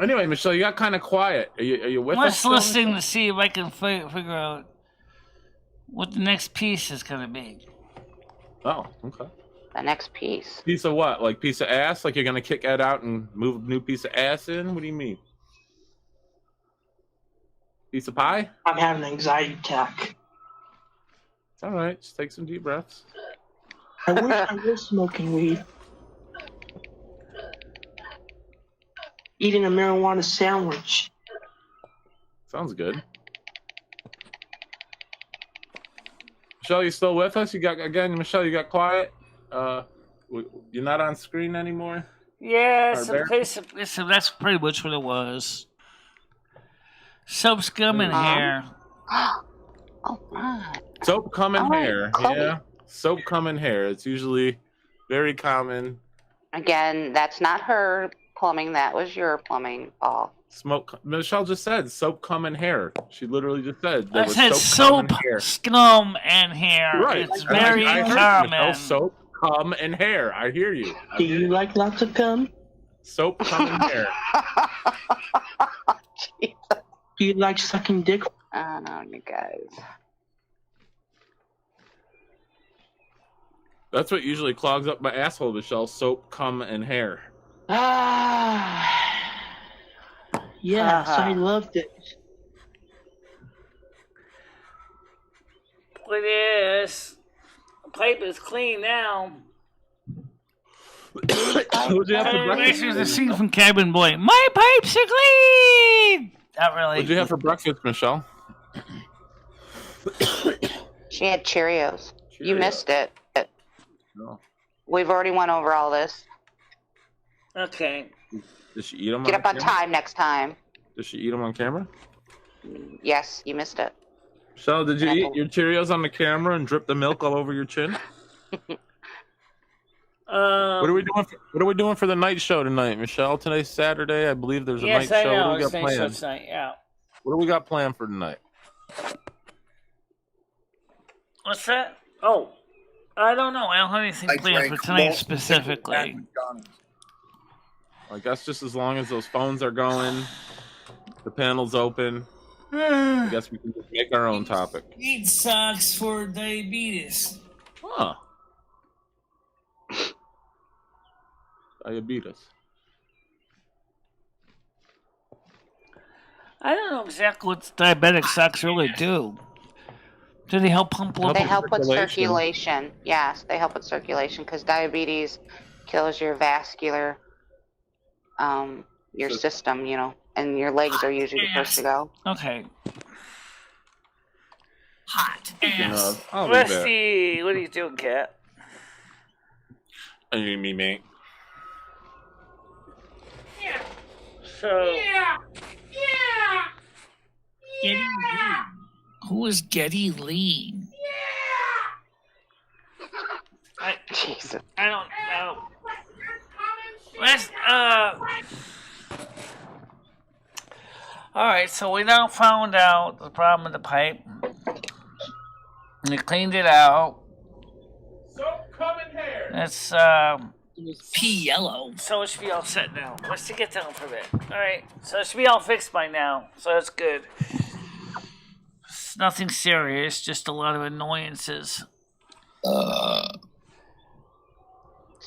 Anyway, Michelle, you got kind of quiet. Are you with us? I'm just listening to see if I can figure out what the next piece is going to be. Oh, okay. The next piece. Piece of what? Like piece of ass? Like you're going to kick Ed out and move a new piece of ass in? What do you mean? Piece of pie? I'm having an anxiety attack. It's all right. Just take some deep breaths. I wish I was smoking weed. Eating a marijuana sandwich. Sounds good. Michelle, you still with us? Michelle, you got quiet. You're not on screen anymore. Yeah, that's pretty much what it was. Soap, scum, and hair. Oh my. Soap, cum, and hair. Chloe. Yeah, soap, cum, and hair. It's usually very common. Again, that's not her plumbing. That was your plumbing, Paul. Michelle just said soap, cum, and hair. She literally just said I said soap, scum, and hair. Right. It's very common. Michelle, soap, cum, and hair. I hear you. Do you like lots of cum? Soap, cum, and hair. Jesus. Do you like sucking dick? I don't know, you guys. That's what usually clogs up my asshole, Michelle. Soap, cum, and hair. Yes, I loved it. Look at this. The pipe is clean now. Who'd you have for breakfast? There's a scene from Cabin Boy. My pipes are clean! Not really. What'd you have for breakfast, Michelle? She had Cheerios. You missed it. No. We've already went over all this. Okay. Did she eat them? Get up on time next time. Did she eat them on camera? Yes, you missed it. Michelle, did you eat your Cheerios on the camera and drip the milk all over your chin? What are we doing? What are we doing for the night show tonight, Michelle? Today's Saturday. I believe there's a night show. Know. What do we got planned? Tonight, yeah. What do we got planned for tonight? What's that? Oh, I don't know. I don't have anything planned for tonight specifically. I guess just as long as those phones are going, the panel's open. I guess we can just make our own topic. Eat socks for diabetes. Huh. Diabetes. I don't know exactly what diabetic socks really do. Do they help pump blood? They help with circulation. Yes, they help with circulation because diabetes kills your vascular, your system, you know, and your legs are usually the first to go. Okay. Hot ass. I'll be Rusty, what are you doing, Cat? You mean me? Yeah. So. Yeah. Who is Geddy Lee? Jesus. I don't know. Alright, so we now found out the problem with the pipe. We cleaned it out. So come in here. It's pea yellow. So it should be all set now. Let's get down for a bit. Alright, so it should be all fixed by now. So that's good. It's nothing serious, just a lot of annoyances. I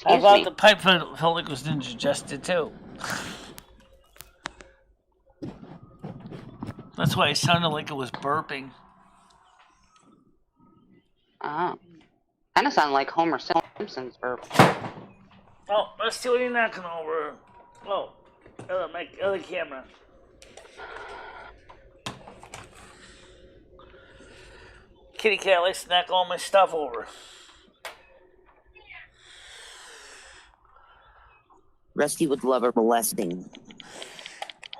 thought the pipe felt like it was indigested too. That's why it sounded like it was burping. Oh. Kind of sounded like Homer Simpson's burp. Oh, let's see what you're knocking over. Oh, my other camera. Kitty cat likes to knock all my stuff over. Rusty would love her molesting.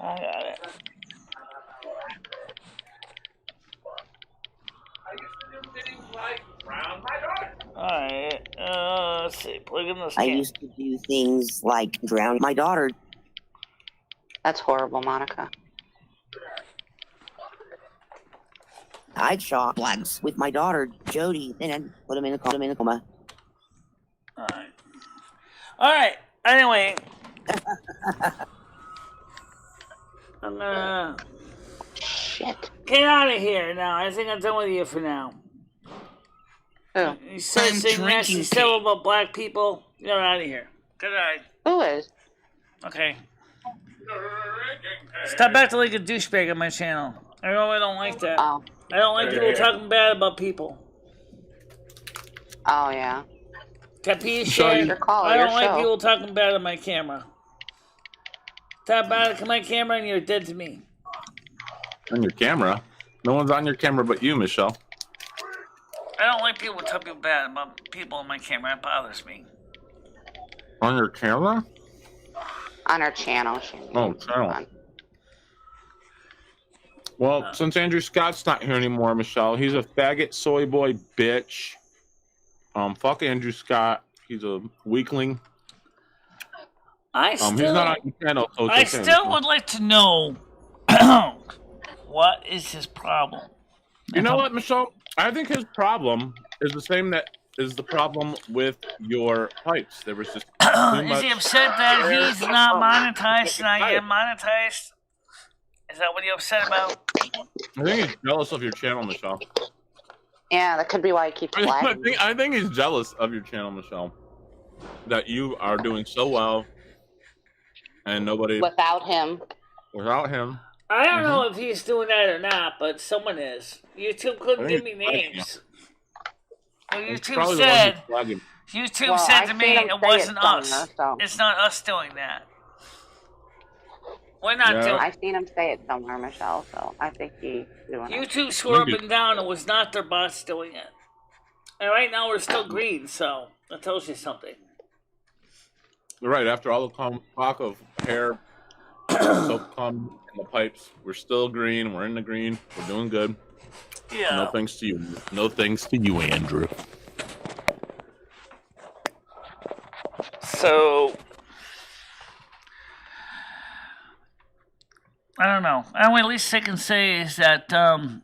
I got it. Alright, let's see. Plug in this I used to do things like drown my daughter. That's horrible, Monica. I'd shot blacks with my daughter, Jody, and I'd put him in a coma. Alright, anyway. I'm gonna... Shit. Get out of here now. I think I'm done with you for now. Who? You started saying nasty stuff about black people. You're out of here. Good night. Who is? Okay. Stop acting like a douchebag on my channel. I really don't like that. Oh. I don't like people talking bad about people. Oh, yeah. Capisce? Your call, I don't your like show. people talking bad on my camera. Talk bad on my camera and you're dead to me. On your camera? No one's on your camera but you, Michelle. I don't like people talking bad about people on my camera. It bothers me. On your camera? On her channel. Oh, channel. Well, since Andrew Scott's not here anymore, Michelle, he's a faggot soy boy bitch. Fuck Andrew Scott. He's a weakling. He's not on your channel. So I still would like to know what is his problem. You know what, Michelle? I think his problem is the same that is the problem with your pipes. There was just is he upset that he's not monetized and I am monetized? Is that what you're upset about? I think he's jealous of your channel, Michelle. Yeah, that could be why he keeps lagging. I think he's jealous of your channel, Michelle. That you are doing so well and nobody... Without him. Without him. I don't know if he's doing that or not, but someone is. YouTube couldn't give me names. Well, YouTube said to me it wasn't us. So. It's not us doing that. We're not doing it. I've seen him say it somewhere, Michelle, so I think he's doing it. YouTube swore up and down it was not their boss doing it. And right now we're still green, so that tells you something. You're right. After all the talk of hair, soap cum, and the pipes, we're still green. We're in the green. We're doing good. Yeah. No thanks to you. No thanks to you, Andrew. So, I don't know. The only least I can say is that I'm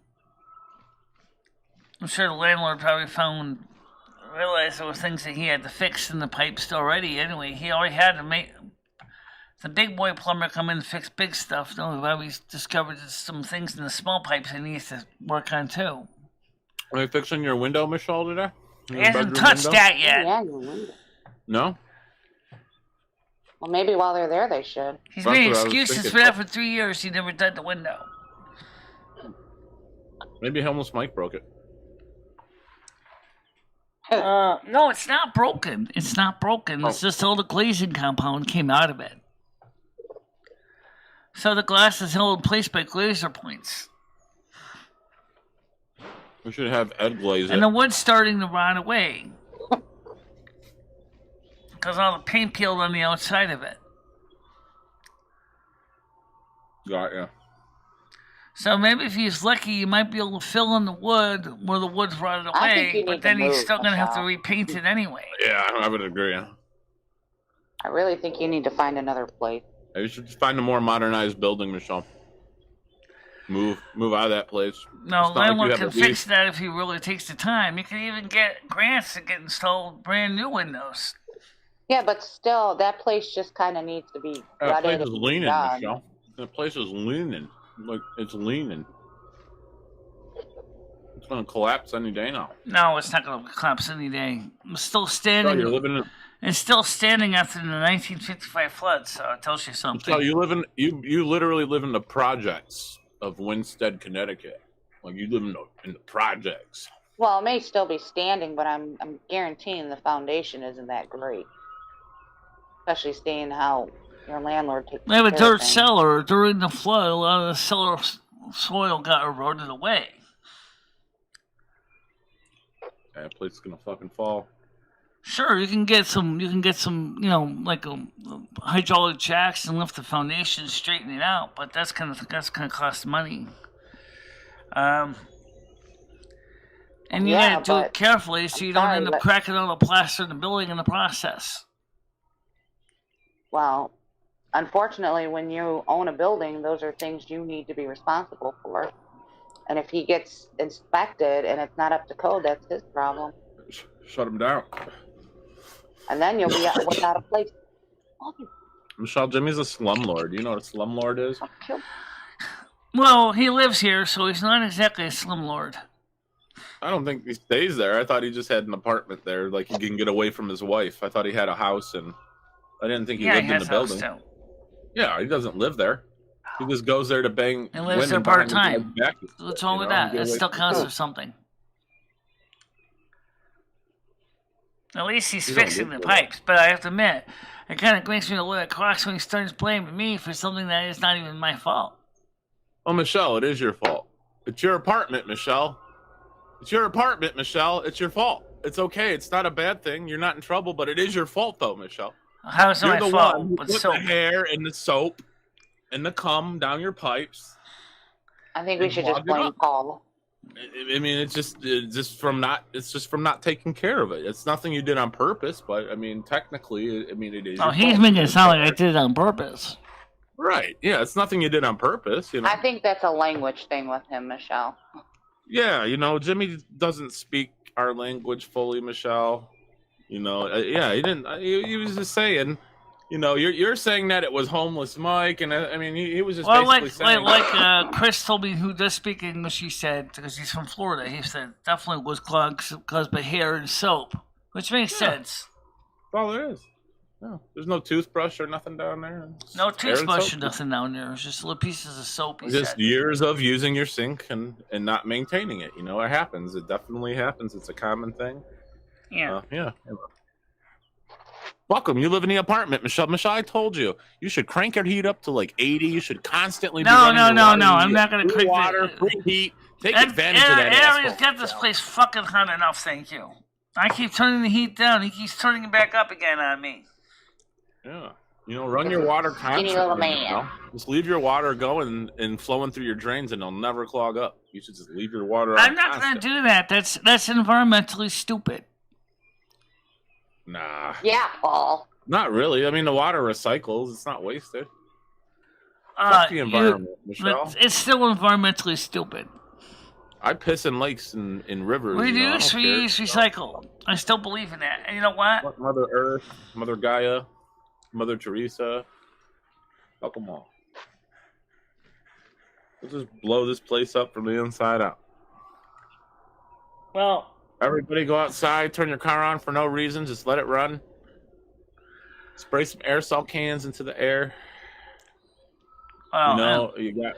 sure the landlord probably realized there were things that he had to fix in the pipes already. Anyway, he already had to make the big boy plumber come in and fix big stuff. No, we discovered some things in the small pipes he needs to work on too. Are they fixing your window, Michelle, today? He hasn't touched that yet. Yeah, your window. No? Well, maybe while they're there, they should. He's made excuses for that for 3 years. He never did the window. Maybe Homeless Mike broke it. No, it's not broken. It's not broken. It's just all the glazing compound came out of it. So the glass is held in place by glazer points. We should have Ed glaze it. And the wood's starting to rot away. Because all the paint peeled on the outside of it. Got ya. So maybe if he's lucky, you might be able to fill in the wood where the wood's rotted away, but then he's still going to have to repaint it anyway. Yeah, I would agree. I really think you need to find another place. You should find a more modernized building, Michelle. move out of that place. No, It's not like you landlord have can a fix lease. that if he really takes the time. You can even get grants to get installed brand new windows. Yeah, but still, that place just kind of needs to be That place gutted is and leaning, redone. Michelle. That place is leaning. Like it's leaning. It's gonna collapse any day now. No, it's not going to collapse any day. It's still standing. You're living in. It's still standing after the 1955 flood, so it tells you something. So you literally live in the projects of Winstead, Connecticut. Like you live in the projects. Well, it may still be standing, but I'm guaranteeing the foundation isn't that great. Especially seeing how your landlord takes They have a care dirt of things. cellar. During the flood, a lot of the cellar soil got eroded away. That place is gonna fucking fall. Sure, you can get some, like hydraulic jacks and lift the foundation, straighten it out, but that's gonna cost money. And you Yeah, gotta do it but carefully so you don't sorry, end up but- cracking all the plaster in the building in the process. Well, unfortunately, when you own a building, those are things you need to be responsible for. And if he gets inspected and it's not up to code, that's his problem. Shut him down. And then you'll be without a place. Michelle, Jimmy's a slumlord. Do you know what a slumlord is? Well, he lives here, so he's not exactly a slumlord. I don't think he stays there. I thought he just had an apartment there, like he can get away from his wife. I thought he had a house, and I didn't think he lived in the building. Too. Yeah, he doesn't live there. He just goes there to bang. He lives there women behind his part-time. back. What's wrong with and that? get That away still from counts it. for something. At least he's You don't fixing the live there. pipes, but I have to admit, it kind of makes me a little cross when he starts blaming me for something that is not even my fault. Oh, Michelle, it is your fault. It's your apartment, Michelle. It's your apartment, Michelle. It's your fault. It's okay. It's not a bad thing. You're not in trouble, but it is your fault, though, Michelle. How is it You're my the fault? one who With put soap. the hair and the soap and the cum down your pipes. I think we And should just clog it blame up. Paul. I mean, it's just from not taking care of it. It's nothing you did on purpose, but I mean, technically, I mean, it is. Oh, your he's fault. making it sound like I did it on purpose. Right? Yeah, it's nothing you did on purpose. You know. I think that's a language thing with him, Michelle. Yeah, you know, Jimmy doesn't speak our language fully, Michelle. You know, yeah, he didn't. He was just saying. You know, you're saying that it was homeless Mike, and I mean, he was just basically saying. Chris told me who does speak English. He said because he's from Florida. He said definitely was clogged caused by hair and soap, which makes sense. That's all there is. No, there's no toothbrush or nothing down there. It's No hair and toothbrush soap. or nothing down there. It's just little pieces of soap. He Just said. years of using your sink and not maintaining it. You know, it happens. It definitely happens. It's a common thing. Yeah. Yeah. Welcome. You live in the apartment, Michelle. Michelle, I told you. You should crank your heat up to like 80. You should constantly be running your water. I'm not going to Free crank water, the free heat. Take advantage of that Area's asshole. got this place fucking hot enough, thank you. I keep turning the heat down. He keeps turning it back up again on me. Yeah. You know, run your water constantly. little man. You know? Just leave your water going and flowing through your drains, and they'll never clog up. You should just leave your water. I'm not going to do that. That's environmentally stupid. Nah. Yeah, Paul. Not really. I mean, the water recycles. It's not wasted. Fuck the environment, Michelle. It's still environmentally stupid. I piss in lakes and rivers. Reduce, reuse, recycle. I still believe in that. And you know what? Mother Earth, Mother Gaia, Mother Teresa. Fuck them all. Let's just blow this place up from the inside out. Well, everybody go outside, turn your car on for no reason, just let it run. Spray some aerosol cans into the air. Well, you got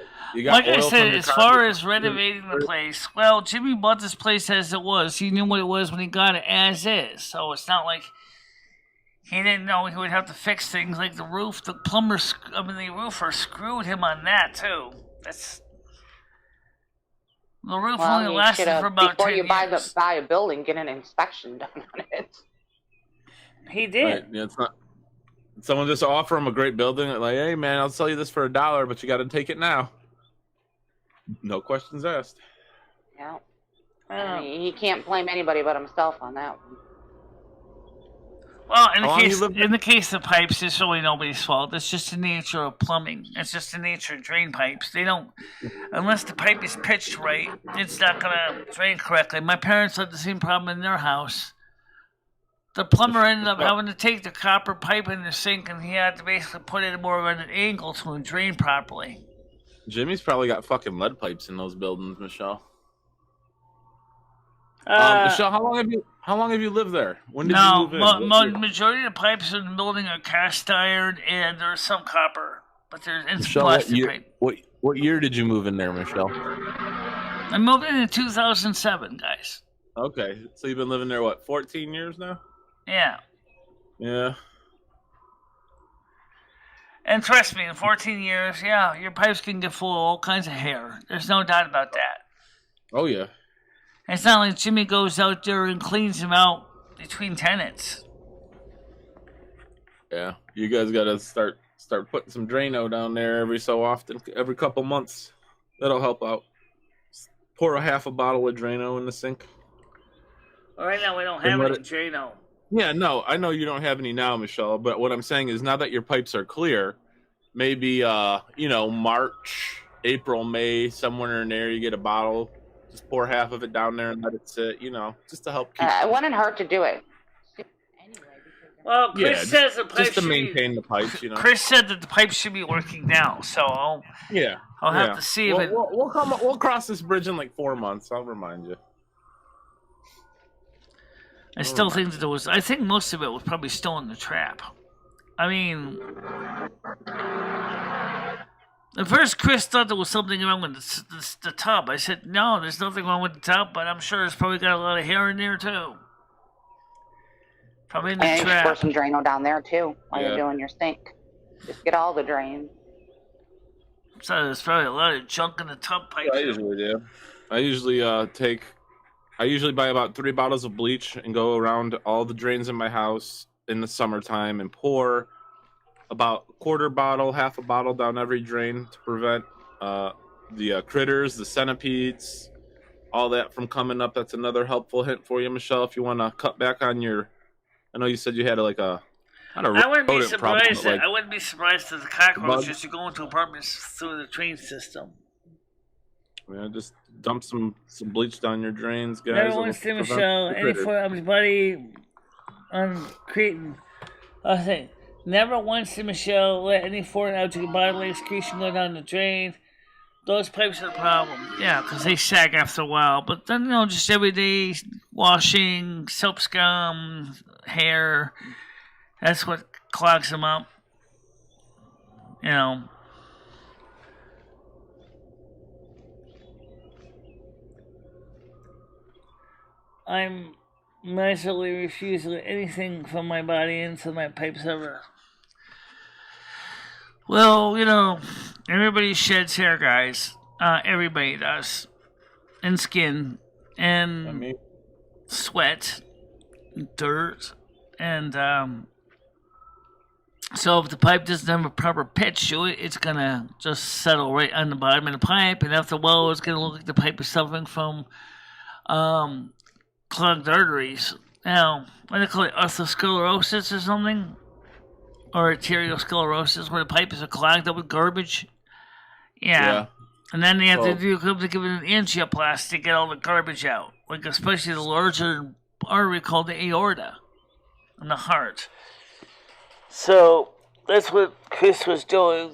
like oil I said, from the as car. far as renovating the place, well, Jimmy bought this place as it was. He knew what it was when he got it as is. So it's not like he didn't know he would have to fix things like the roof. The roofer screwed him on that too. The roof only lasted for about 10 years. Before you buy a building, get an inspection done on it. He did. Right. Yeah, it's not. Someone just offer him a great building, like, hey man, I'll sell you this for $1, but you got to take it now. No questions asked. Yeah. I mean, he can't blame anybody but himself on that one. Well, in the case of pipes, it's really nobody's fault. It's just the nature of plumbing. It's just the nature of drain pipes. They don't, unless the pipe is pitched right, it's not gonna drain correctly. My parents had the same problem in their house. The plumber ended up having to take the copper pipe in the sink, and he had to basically put it more at an angle to drain properly. Jimmy's probably got fucking lead pipes in those buildings, Michelle. Michelle, how long have you lived there? When did you move in? Majority of the pipes in the building are cast iron, and there's some copper, but there's some Michelle, plastic pipe. What year did you move in there, Michelle? I moved in 2007, guys. Okay, so you've been living there 14 years now? Yeah. Yeah. And trust me, in 14 years, your pipes can get full of all kinds of hair. There's no doubt about that. Oh yeah. It's not like Jimmy goes out there and cleans them out between tenants. Yeah, you guys got to start putting some Drano down there every so often, every couple months. That'll help out. Pour a half a bottle of Drano in the sink. Well, right now we don't have any Drano. Yeah, no, I know you don't have any now, Michelle. But what I'm saying is, now that your pipes are clear, maybe March, April, May, somewhere in there, you get a bottle. Just pour half of it down there and let it sit, just to help keep it wouldn't hurt to do it. Well, Chris says the pipes just to maintain the pipes, Chris said that the pipes should be working now, so I'll have to see if we'll cross this bridge in like 4 months. I'll remind you. I still think that I think most of it was probably still in the trap. I mean, at first Chris thought there was something wrong with the tub. I said, no, there's nothing wrong with the tub, but I'm sure it's probably got a lot of hair in there too. Probably in the trap. And you pour some Drano down there too while you're doing your sink. Just get all the drains. So there's probably a lot of junk in the tub pipe. I usually do. I usually buy about 3 bottles of bleach and go around all the drains in my house in the summertime and pour about a quarter bottle, half a bottle down every drain to prevent the critters, the centipedes, all that from coming up. That's another helpful hint for you, Michelle, if you want to cut back on your... I know you said you had I wouldn't be surprised. I wouldn't be surprised that the cockroaches are going to apartments through the train system. Yeah, just dump some bleach down your drains, guys. Never once did Michelle any for everybody on creating. I think never once did Michelle let any foreign object bodily excretion go down the drain. Those pipes are the problem. Yeah, because they sag after a while. But then just everyday washing, soap scum, hair. That's what clogs them up. I'm miserably refuse to let anything from my body into my pipes ever. Well, everybody sheds hair, guys. Everybody does. And skin. And sweat. And dirt. And, so if the pipe doesn't have a proper pitch to it, it's going to just settle right on the bottom of the pipe. And after a while, it's going to look like the pipe is suffering from, clogged arteries. Now, what do they call it? Atherosclerosis or something? Or arteriosclerosis, where the pipes are clogged up with garbage. Yeah. And then they have to give it an angioplasty to get all the garbage out. Like, especially the larger artery called the aorta in the heart. So, that's what Chris was doing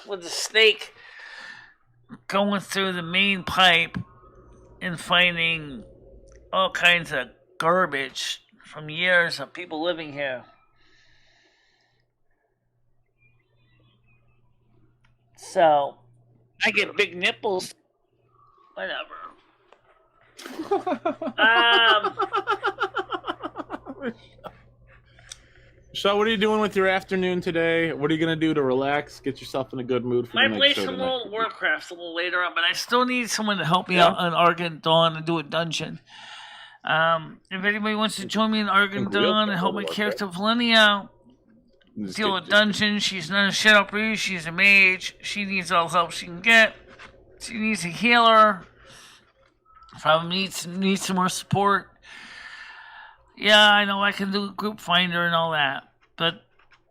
with the snake going through the main pipe and finding all kinds of garbage from years of people living here. So, I get big nipples. Whatever. So, what are you doing with your afternoon today? What are you going to do to relax, get yourself in a good mood for the next show? Might play some World of Warcraft a little later on, but I still need someone to help me out on Argent Dawn and do a dungeon. If anybody wants to join me in Argent Dawn and help my character Valenia deal with dungeons, she's not a Shadow Priest, she's a mage. She needs all the help she can get. She needs a healer. Probably needs some more support. Yeah, I know I can do a group finder and all that, but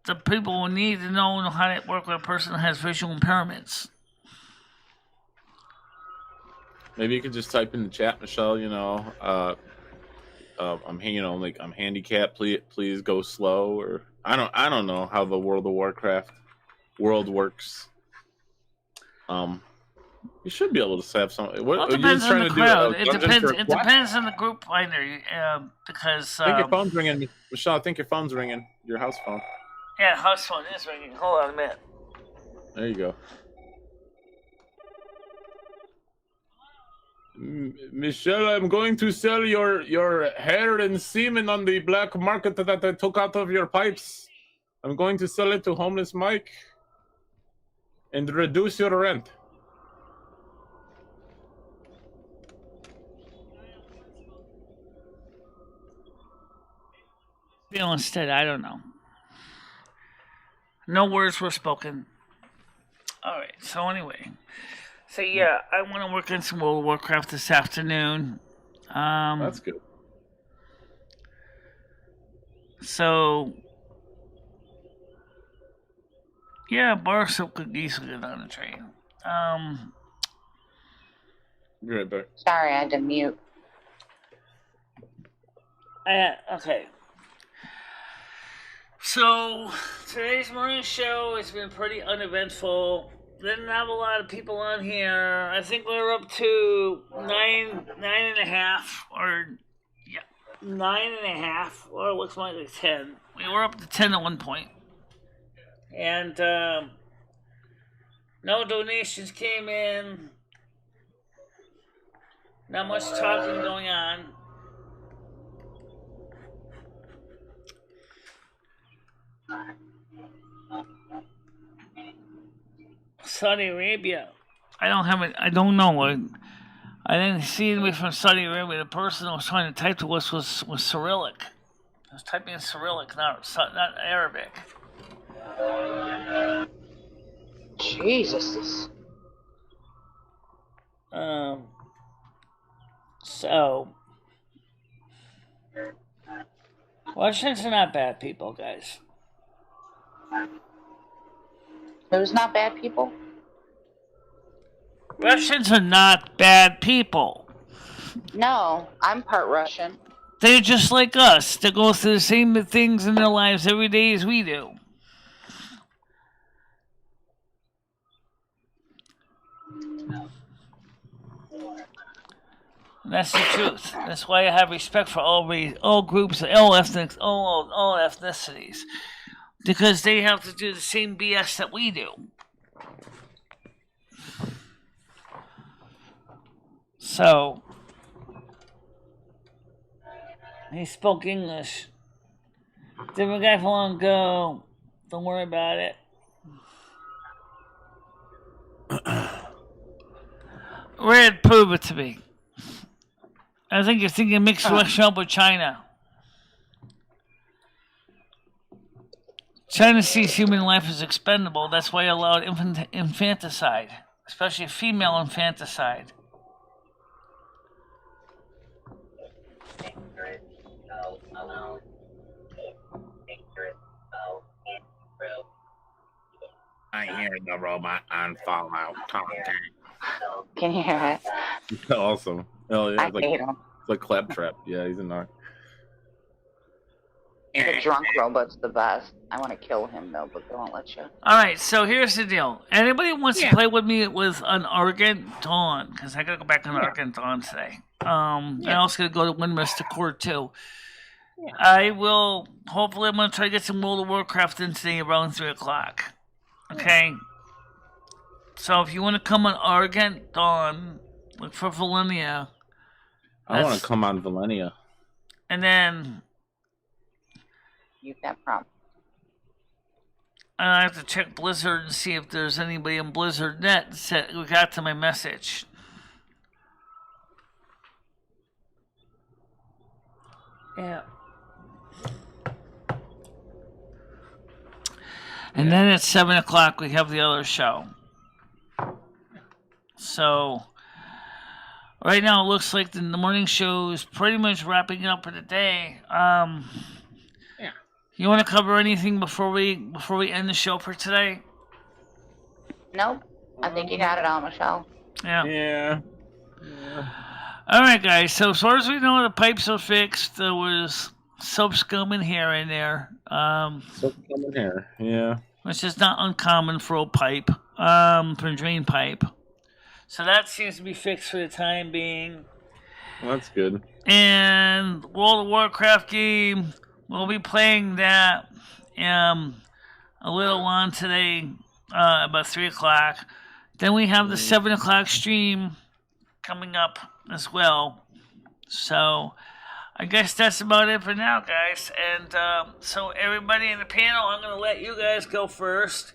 the people will need to know how to work with a person that has visual impairments. Maybe you could just type in the chat, Michelle. I'm I'm handicapped. Please go slow. Or I don't know how the World of Warcraft world works. You should be able to have some. What Well, it are you depends just on trying the to do? crowd. A It dungeon depends. for It what? depends on the group finder, because. I think your phone's ringing, Michelle. I think your phone's ringing. Your house phone. Yeah, house phone is ringing. Hold on a minute. There you go. Michelle, I'm going to sell your hair and semen on the black market that I took out of your pipes. I'm going to sell it to homeless Mike and reduce your rent. Instead, I don't know. No words were spoken. All right. So anyway, yeah, I want to work on some World of Warcraft this afternoon. That's good. So yeah, Barstow could easily get on the train. Be right back. Sorry, I had to mute. Okay. So today's morning show has been pretty uneventful. Didn't have a lot of people on here. I think we're up to nine and a half, or 9.5, or it looks like 10. We were up to 10 at one point, and no donations came in. Not much talking going on. Saudi Arabia. I don't know. I didn't see anybody from Saudi Arabia. The person that was trying to type to us was Cyrillic. I was typing in Cyrillic, not Arabic. Jesus. So Russians are not bad people, guys. Who's not bad people? Russians are not bad people. No, I'm part Russian. They're just like us. They go through the same things in their lives every day as we do. And that's the truth. That's why I have respect for all groups, all ethnicities, because they have to do the same BS that we do. So he spoke English. Different guy from long ago. Don't worry about it. Red, prove it to me. I think you're thinking mixed Russia up with China. China sees human life as expendable. That's why it allowed infanticide, especially female infanticide. I hear the robot on Fallout content. Can you hear it? Awesome. Hell yeah. I hate him. It's like Claptrap. Yeah, he's a narc. The drunk robot's the best. I want to kill him though, but they won't let you. Alright, so here's the deal. Anybody wants to play with me with an Argent Dawn? Because I gotta go back on Argent Dawn today. I also gotta go to Windmaster Court too. I will, hopefully I'm gonna try to get some World of Warcraft in today around 3 o'clock. Okay? So if you want to come on Argent Dawn, look for Valenia. I want to come on Valenia. And then You've got problems. I have to check Blizzard and see if there's anybody in Blizzard Net that got to my message. Yeah. And then at 7 o'clock we have the other show. So right now it looks like the morning show is pretty much wrapping up for the day. Yeah. You want to cover anything before we end the show for today? Nope. I think you got it all, Michelle. Yeah. Yeah. All right, guys. So as far as we know, the pipes are fixed. There was soap scum and hair in there, So coming here. Yeah. which is not uncommon for a pipe, for a drain pipe. So that seems to be fixed for the time being. Well, that's good. And World of Warcraft game, we'll be playing that a little on today, about 3 o'clock. Then we have the 7 o'clock stream coming up as well. So I guess that's about it for now, guys. And so everybody in the panel, I'm going to let you guys go first.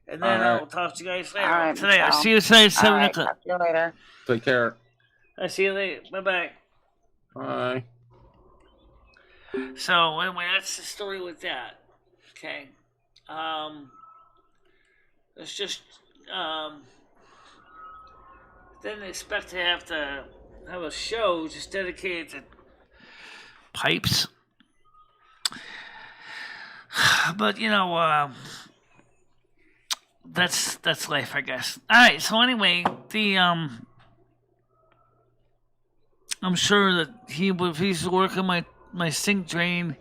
And then I'll talk to you guys later. All right, Today, I'll Michelle. see you tonight at 7 All right, o'clock. talk to you later. Take care. I'll see you later. Bye-bye. Bye. So anyway, that's the story with that. Okay. It's just didn't expect to have a show just dedicated to pipes. But you know, that's life, I guess. All right. So anyway, I'm sure that if he's working my sink drain,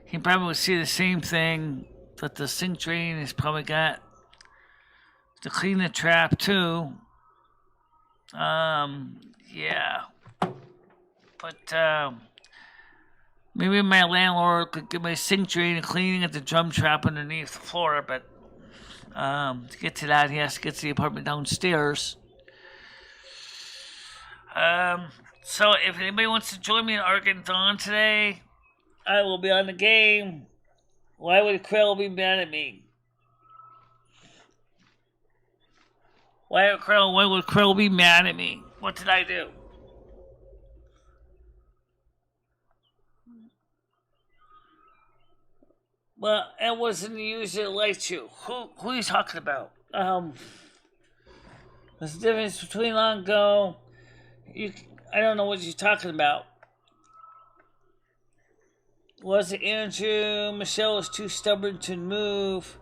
he probably would see the same thing. That the sink drain has probably got to clean the trap too. Yeah. But maybe my landlord could get my sink drain cleaning at the drum trap underneath the floor. But to get to that, he has to get to the apartment downstairs. So if anybody wants to join me in Arkansas today, I will be on the game. Why would Krill be mad at me? Why would Krill be mad at me? What did I do? Well, it wasn't the user that liked you. Who are you talking about? There's a difference between long ago. I don't know what you're talking about. Was it Andrew? Michelle was too stubborn to move.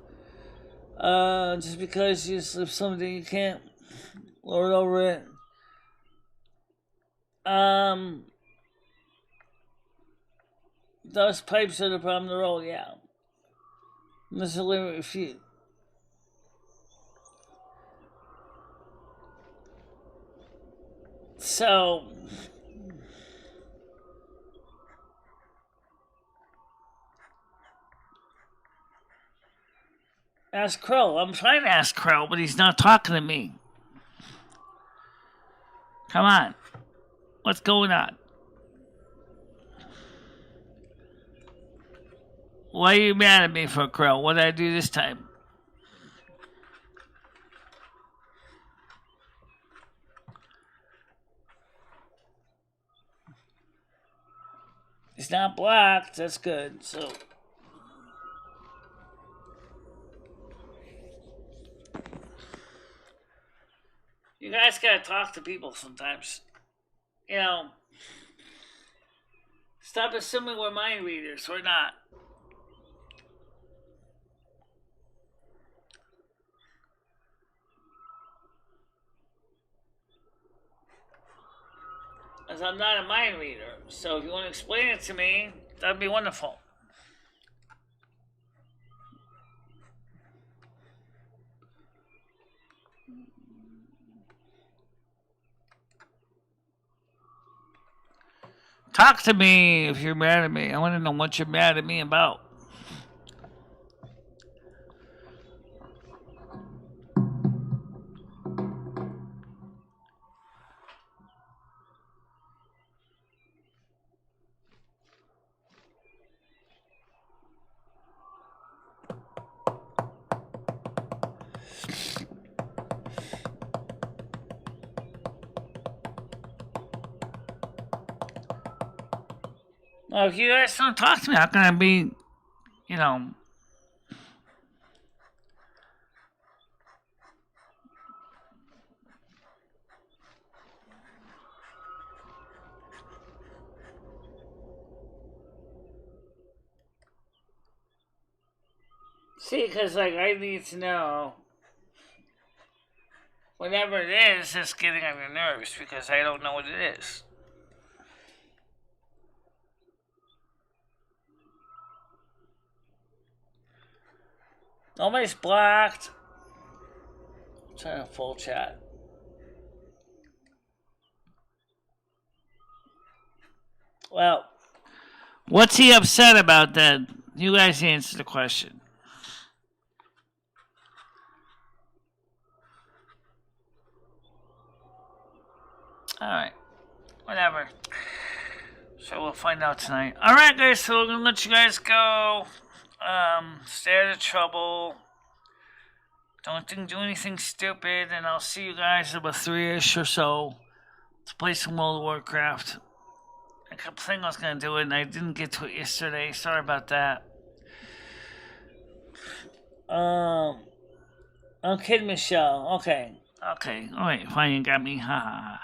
Just because you slip something, you can't lord over it. Those pipes are the problem. The roll, yeah. Mr. Limit refute. So. Ask Crow. I'm trying to ask Crow, but he's not talking to me. Come on. What's going on? Why are you mad at me for Crow? What did I do this time? It's not blocked. That's good. So. You guys gotta talk to people sometimes. You know, stop assuming we're mind readers. We're not. As I'm not a mind reader. So if you want to explain it to me, that'd be wonderful. Talk to me if you're mad at me. I want to know what you're mad at me about. Well, if you guys don't talk to me, how can I be, you know... See, because, like, I need to know. Whatever it is, it's getting on your nerves because I don't know what it is. Nobody's blocked. I'm trying to full chat. Well, what's he upset about then? You guys answer the question. Alright. Whatever. So we'll find out tonight. Alright, guys, so we're gonna let you guys go. Stay out of trouble. Don't do anything stupid, and I'll see you guys about 3-ish or so to play some World of Warcraft. I kept saying I was gonna do it, and I didn't get to it yesterday. Sorry about that. I'm kidding, Michelle. Okay. Alright, fine, you got me. Ha ha ha.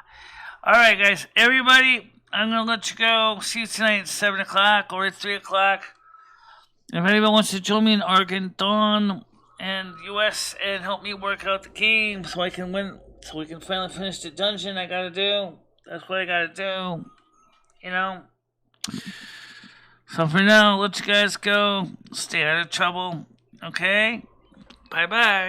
Alright, guys, everybody, I'm gonna let you go. See you tonight at 7 o'clock or at 3 o'clock. If anyone wants to join me in Oregon, Dawn and U.S. and help me work out the game so I can win, so we can finally finish the dungeon I gotta do. That's what I gotta do. You know? So for now, let you guys go. Stay out of trouble. Okay? Bye-bye.